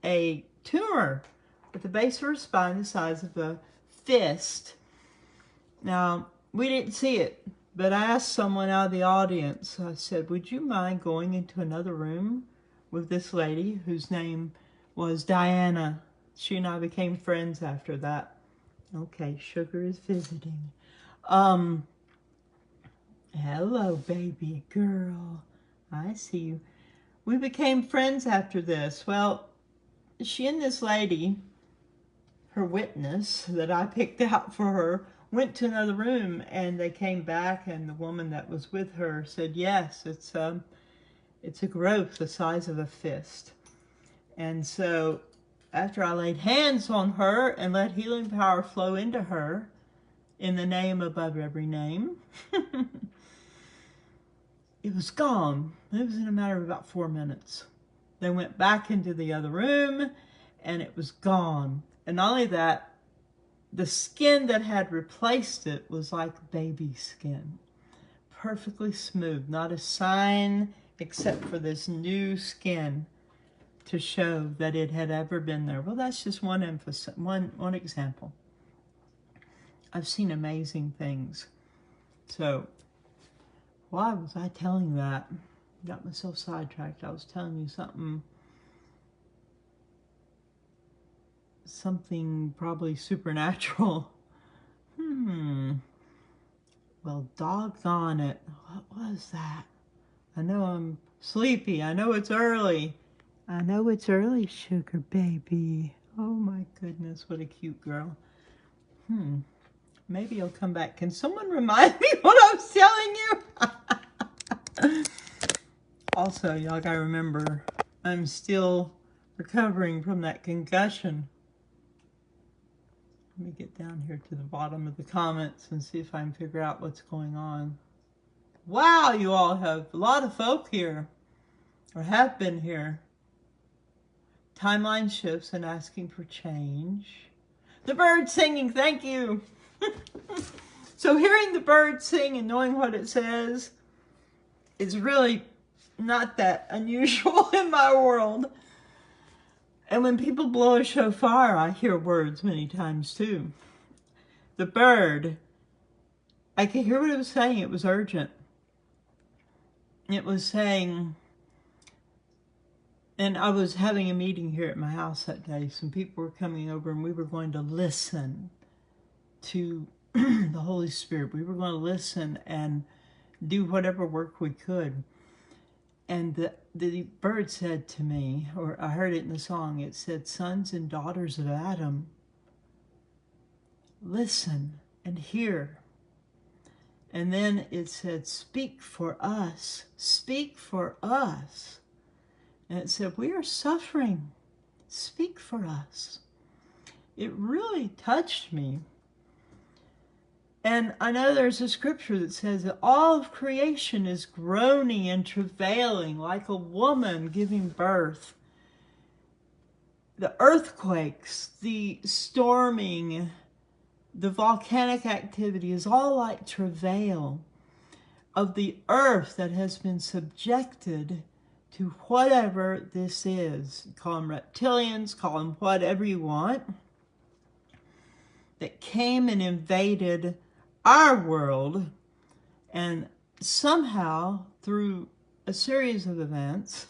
[SPEAKER 1] a tumor at the base of her spine the size of a fist. Now, we didn't see it, but I asked someone out of the audience, I said, would you mind going into another room with this lady whose name was Diana? She and I became friends after that. Okay, Sugar is visiting. Hello, baby girl. I see you. We became friends after this. Well, she and this lady, her witness that I picked out for her, went to another room, and they came back, and the woman that was with her said, yes, it's a growth the size of a fist. And so after I laid hands on her and let healing power flow into her in the name above every name, it was gone. It was in a matter of about 4 minutes. They went back into the other room, and it was gone. And not only that, the skin that had replaced it was like baby skin. Perfectly smooth. Not a sign except for this new skin to show that it had ever been there. Well, that's just one example. I've seen amazing things. So, why was I telling that? Got myself sidetracked. I was telling you something probably supernatural. Well, doggone it. What was that? I know I'm sleepy. I know it's early. I know it's early, sugar baby. Oh my goodness, what a cute girl. Maybe he'll come back. Can someone remind me what I was telling you? Also, y'all gotta remember, I'm still recovering from that concussion. Let me get down here to the bottom of the comments and see if I can figure out what's going on. Wow, you all have a lot of folk here, or have been here. Timeline shifts and asking for change. The bird singing, thank you. So hearing the bird sing and knowing what it says is really not that unusual in my world. And when people blow a shofar, I hear words many times too. The bird, I could hear what it was saying. It was urgent. It was saying, and I was having a meeting here at my house that day. Some people were coming over, and we were going to listen to the Holy Spirit. We were going to listen and do whatever work we could. And the bird said to me, or I heard it in the song, it said, sons and daughters of Adam, listen and hear. And then it said, speak for us, speak for us. And it said, we are suffering, speak for us. It really touched me. And I know there's a scripture that says that all of creation is groaning and travailing like a woman giving birth. The earthquakes, the storming, the volcanic activity is all like travail of the earth that has been subjected to whatever this is. Call them reptilians, call them whatever you want, that came and invaded our world And somehow, through a series of events,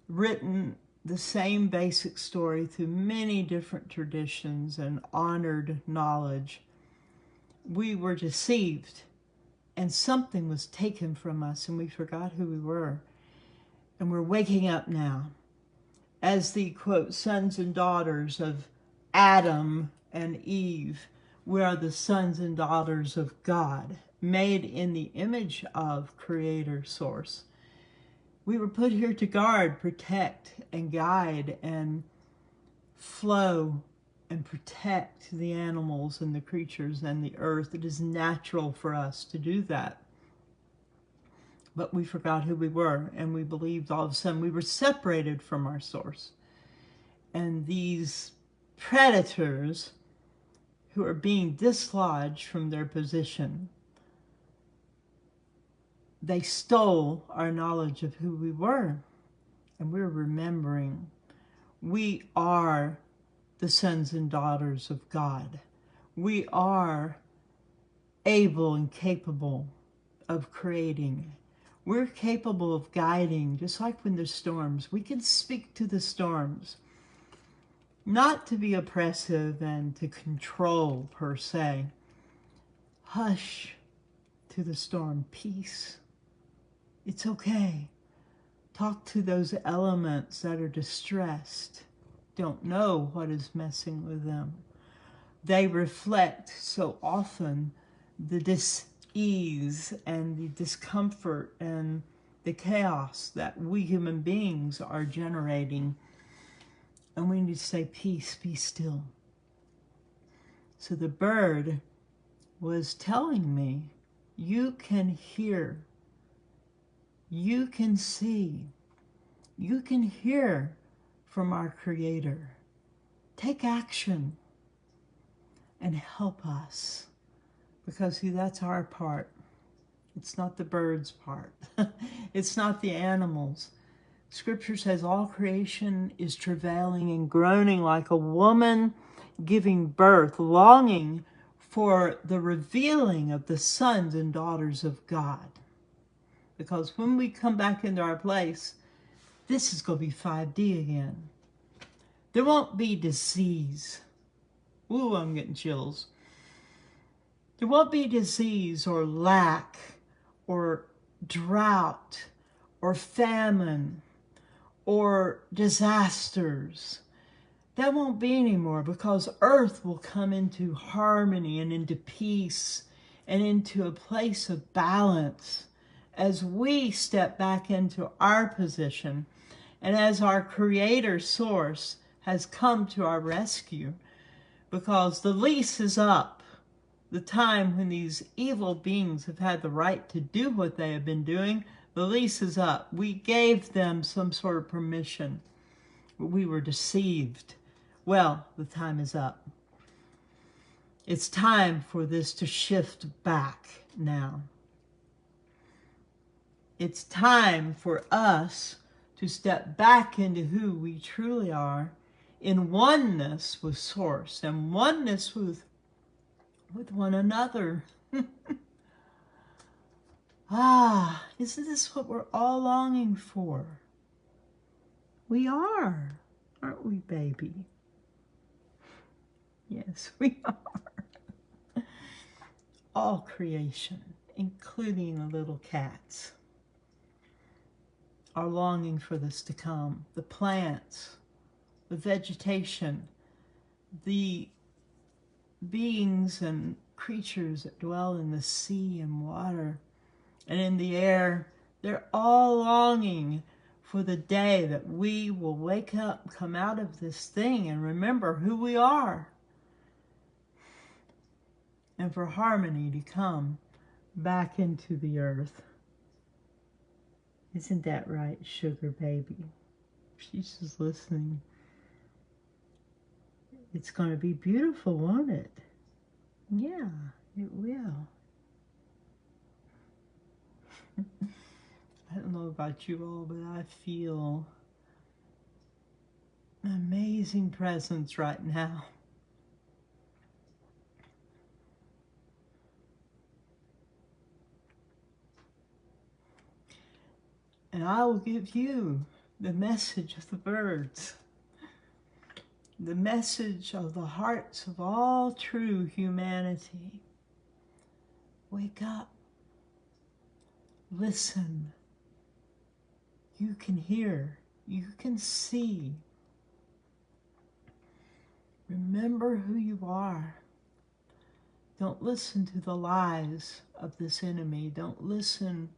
[SPEAKER 1] written the same basic story through many different traditions and honored knowledge, we were deceived and something was taken from us and we forgot who we were. And we're waking up now as the, quote, sons and daughters of Adam and Eve. We are the sons and daughters of God, made in the image of Creator Source. We were put here to guard, protect, and guide, and flow and protect the animals and the creatures and the earth. It is natural for us to do that. But we forgot who we were, and we believed all of a sudden we were separated from our source. And these predators who are being dislodged from their position, they stole our knowledge of who we were. And we're remembering we are the sons and daughters of God. We are able and capable of creating. We're capable of guiding, just like when there's storms. We can speak to the storms, not to be oppressive and to control per se. Hush to the storm, peace. It's okay. Talk to those elements that are distressed, don't know what is messing with them. They reflect so often the dis-ease and the discomfort and the chaos that we human beings are generating. And we need to say, peace, be still. So the bird was telling me, you can hear, you can see, you can hear from our Creator. Take action and help us. Because see, that's our part. It's not the bird's part. It's not the animals. Scripture says all creation is travailing and groaning like a woman giving birth, longing for the revealing of the sons and daughters of God. Because when we come back into our place, this is going to be 5D again. There won't be disease. Ooh, I'm getting chills. There won't be disease or lack or drought or famine or disasters. That won't be anymore, because earth will come into harmony and into peace and into a place of balance as we step back into our position and as our Creator Source has come to our rescue, because the lease is up. The time when these evil beings have had the right to do what they have been doing, the lease is up. We gave them some sort of permission. We were deceived. Well, the time is up. It's time for this to shift back now. It's time for us to step back into who we truly are, in oneness with Source and oneness with one another. Isn't this what we're all longing for? We are, aren't we, baby? Yes, we are. All creation, including the little cats, are longing for this to come. The plants, the vegetation, the beings and creatures that dwell in the sea and water and in the air, they're all longing for the day that we will wake up, come out of this thing and remember who we are. And for harmony to come back into the earth. Isn't that right, sugar baby? She's just listening. It's going to be beautiful, won't it? Yeah, it will. I don't know about you all, but I feel an amazing presence right now. and I will give you the message of the birds, the message of the hearts of all true humanity. Wake up. Listen. You can hear. You can see. Remember who you are. Don't listen to the lies of this enemy. Don't listen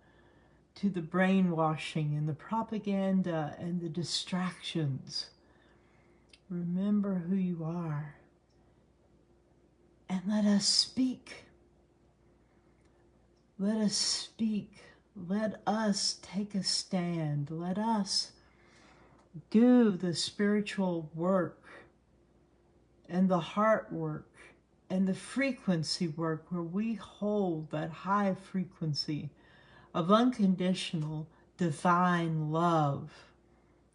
[SPEAKER 1] to the brainwashing and the propaganda and the distractions. Remember who you are. And let us speak. Let us speak. Let us take a stand. Let us do the spiritual work and the heart work and the frequency work where we hold that high frequency of unconditional divine love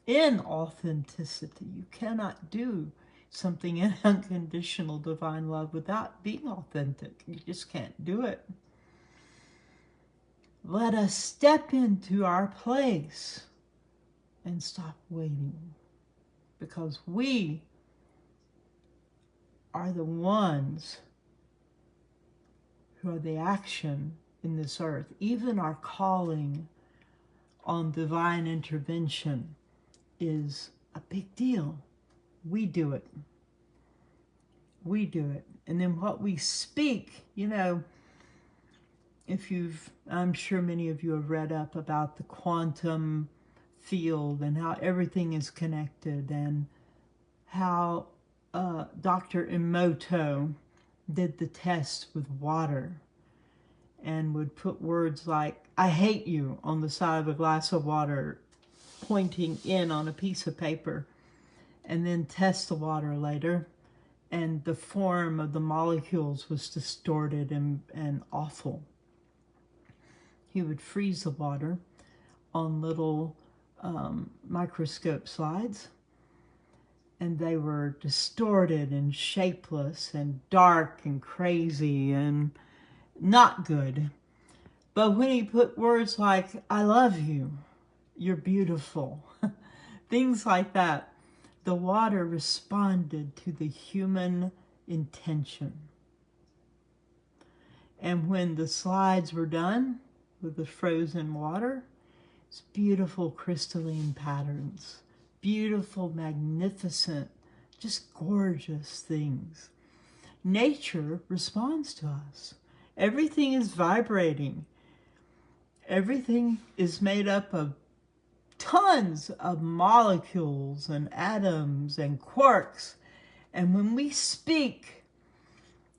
[SPEAKER 1] in authenticity. You cannot do something in unconditional divine love without being authentic. You just can't do it. Let us step into our place and stop waiting, because we are the ones who are the action in this earth. Even our calling on divine intervention is a big deal. We do it. We do it. And then what we speak, you know, I'm sure many of you have read up about the quantum field and how everything is connected, and how Dr. Emoto did the test with water and would put words like, I hate you, on the side of a glass of water, pointing in on a piece of paper, and then test the water later, and the form of the molecules was distorted and awful. He would freeze the water on little microscope slides, and they were distorted and shapeless and dark and crazy and not good. But when he put words like, I love you, you're beautiful, things like that, the water responded to the human intention. And when the slides were done with the frozen water, it's beautiful crystalline patterns, beautiful, magnificent, just gorgeous things. Nature responds to us. Everything is vibrating. Everything is made up of tons of molecules and atoms and quarks. And when we speak,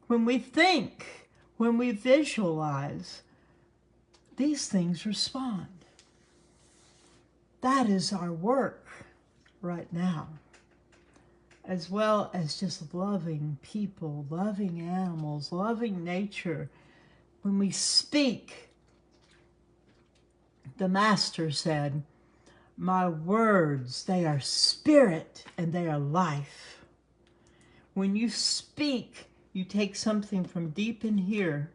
[SPEAKER 1] when we think, when we visualize, these things respond. That is our work right now, as well as just loving people, loving animals, loving nature. When we speak, the Master said, my words, they are spirit and they are life. When you speak, you take something from deep in here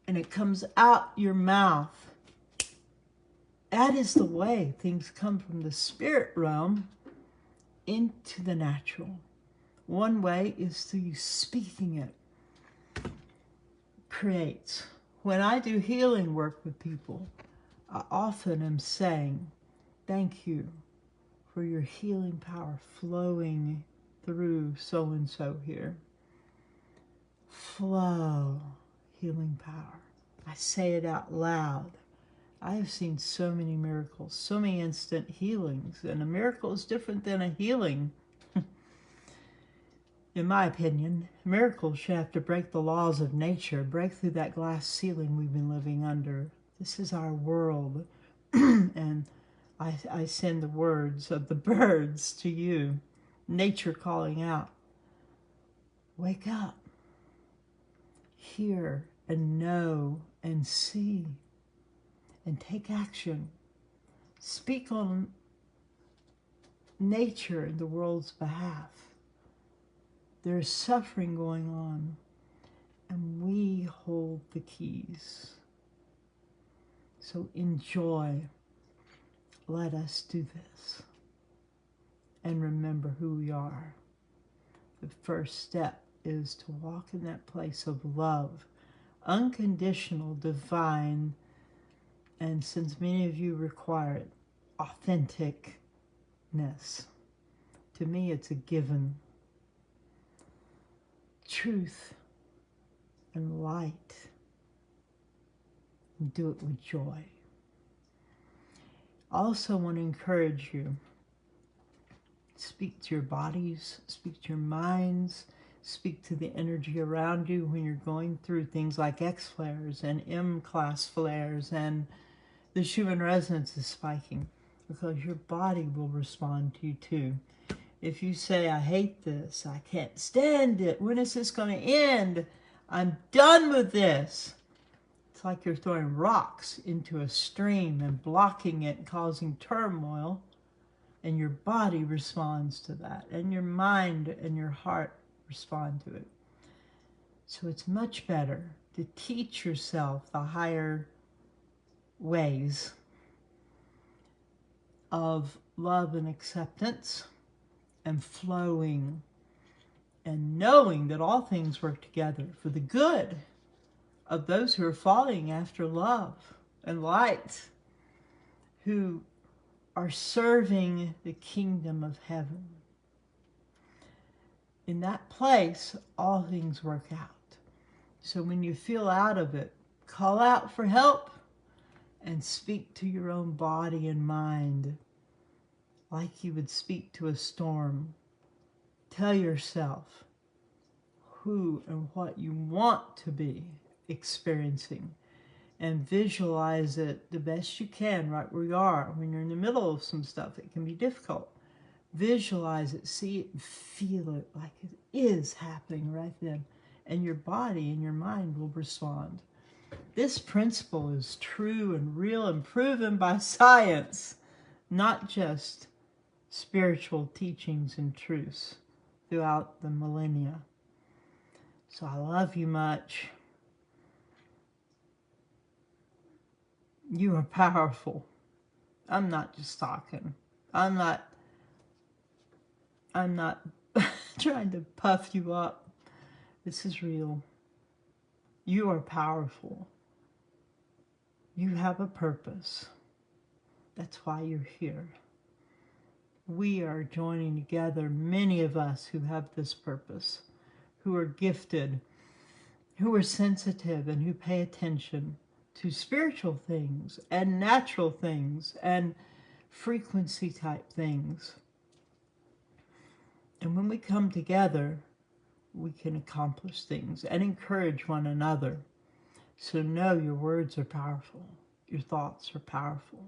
[SPEAKER 1] and it comes out your mouth. That is the way things come from the spirit realm into the natural. One way is through speaking it. Creates. When I do healing work with people, I often am saying, thank you for your healing power flowing through so-and-so here. Flow, healing power. I say it out loud. I have seen so many miracles, so many instant healings, and a miracle is different than a healing. In my opinion, miracles should have to break the laws of nature, break through that glass ceiling we've been living under. This is our world, and I send the words of the birds to you, nature calling out, wake up, hear and know and see, and take action. Speak on nature in the world's behalf. There's suffering going on, and we hold the keys. So enjoy. let us do this and remember who we are. The first step is to walk in that place of love, unconditional, divine, and since many of you require it, authenticness. To me, it's a given. Truth and light. And do it with joy. I also want to encourage you. Speak to your bodies, speak to your minds, speak to the energy around you when you're going through things like X flares and M class flares and the Schumann resonance is spiking, because your body will respond to you too. If you say, I hate this, I can't stand it, when is this going to end? I'm done with this. It's like you're throwing rocks into a stream and blocking it and causing turmoil, and your body responds to that, and your mind and your heart respond to it. So it's much better to teach yourself the higher ways of love and acceptance and flowing and knowing that all things work together for the good of those who are following after love and light, who are serving the kingdom of heaven. In that place, all things work out. So when you feel out of it, call out for help and speak to your own body and mind like you would speak to a storm. Tell yourself who and what you want to be experiencing, and visualize it the best you can right where you are. When you're in the middle of some stuff, it can be difficult. Visualize it, see it, and feel it like it is happening right then, and your body and your mind will respond. This principle is true and real and proven by science, not just spiritual teachings and truths throughout the millennia. So I love you much. You are powerful. I'm not just talking. I'm not trying to puff you up. This is real. You are powerful. You have a purpose. That's why you're here. We are joining together, many of us who have this purpose, who are gifted, who are sensitive, and who pay attention to spiritual things and natural things and frequency type things. And when we come together, we can accomplish things and encourage one another. So know your words are powerful. Your thoughts are powerful.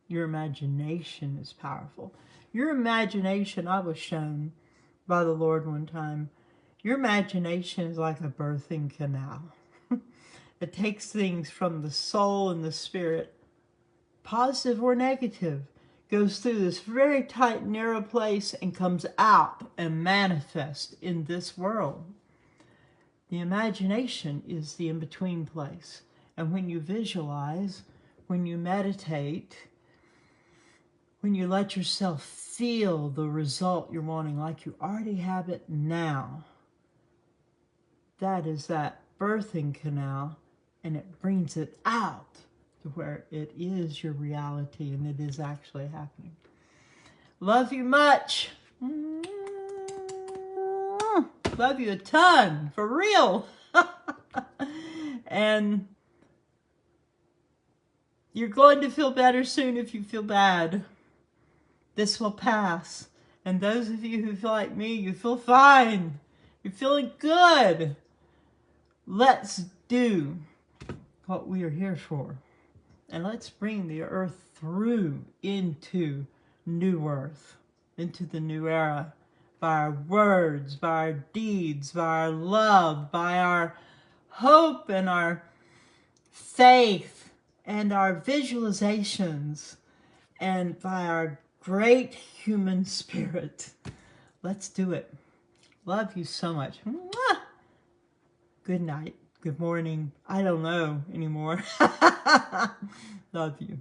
[SPEAKER 1] Your imagination is powerful. Your imagination, I was shown by the Lord one time, your imagination is like a birthing canal. It takes things from the soul and the spirit, positive or negative, goes through this very tight, narrow place and comes out and manifests in this world. The imagination is the in-between place. And when you visualize, when you meditate, when you let yourself feel the result you're wanting, like you already have it now, that is that birthing canal, and it brings it out to where it is your reality and it is actually happening. Love you much. Love you a ton, for real. And you're going to feel better soon if you feel bad. This will pass. And those of you who feel like me, you feel fine. You're feeling good. Let's do what we are here for. And let's bring the earth through into new earth, into the new era, by our words, by our deeds, by our love, by our hope and our faith and our visualizations, and by our great human spirit. Let's do it. Love you so much. Mwah! Good night. Good morning. I don't know anymore. Love you.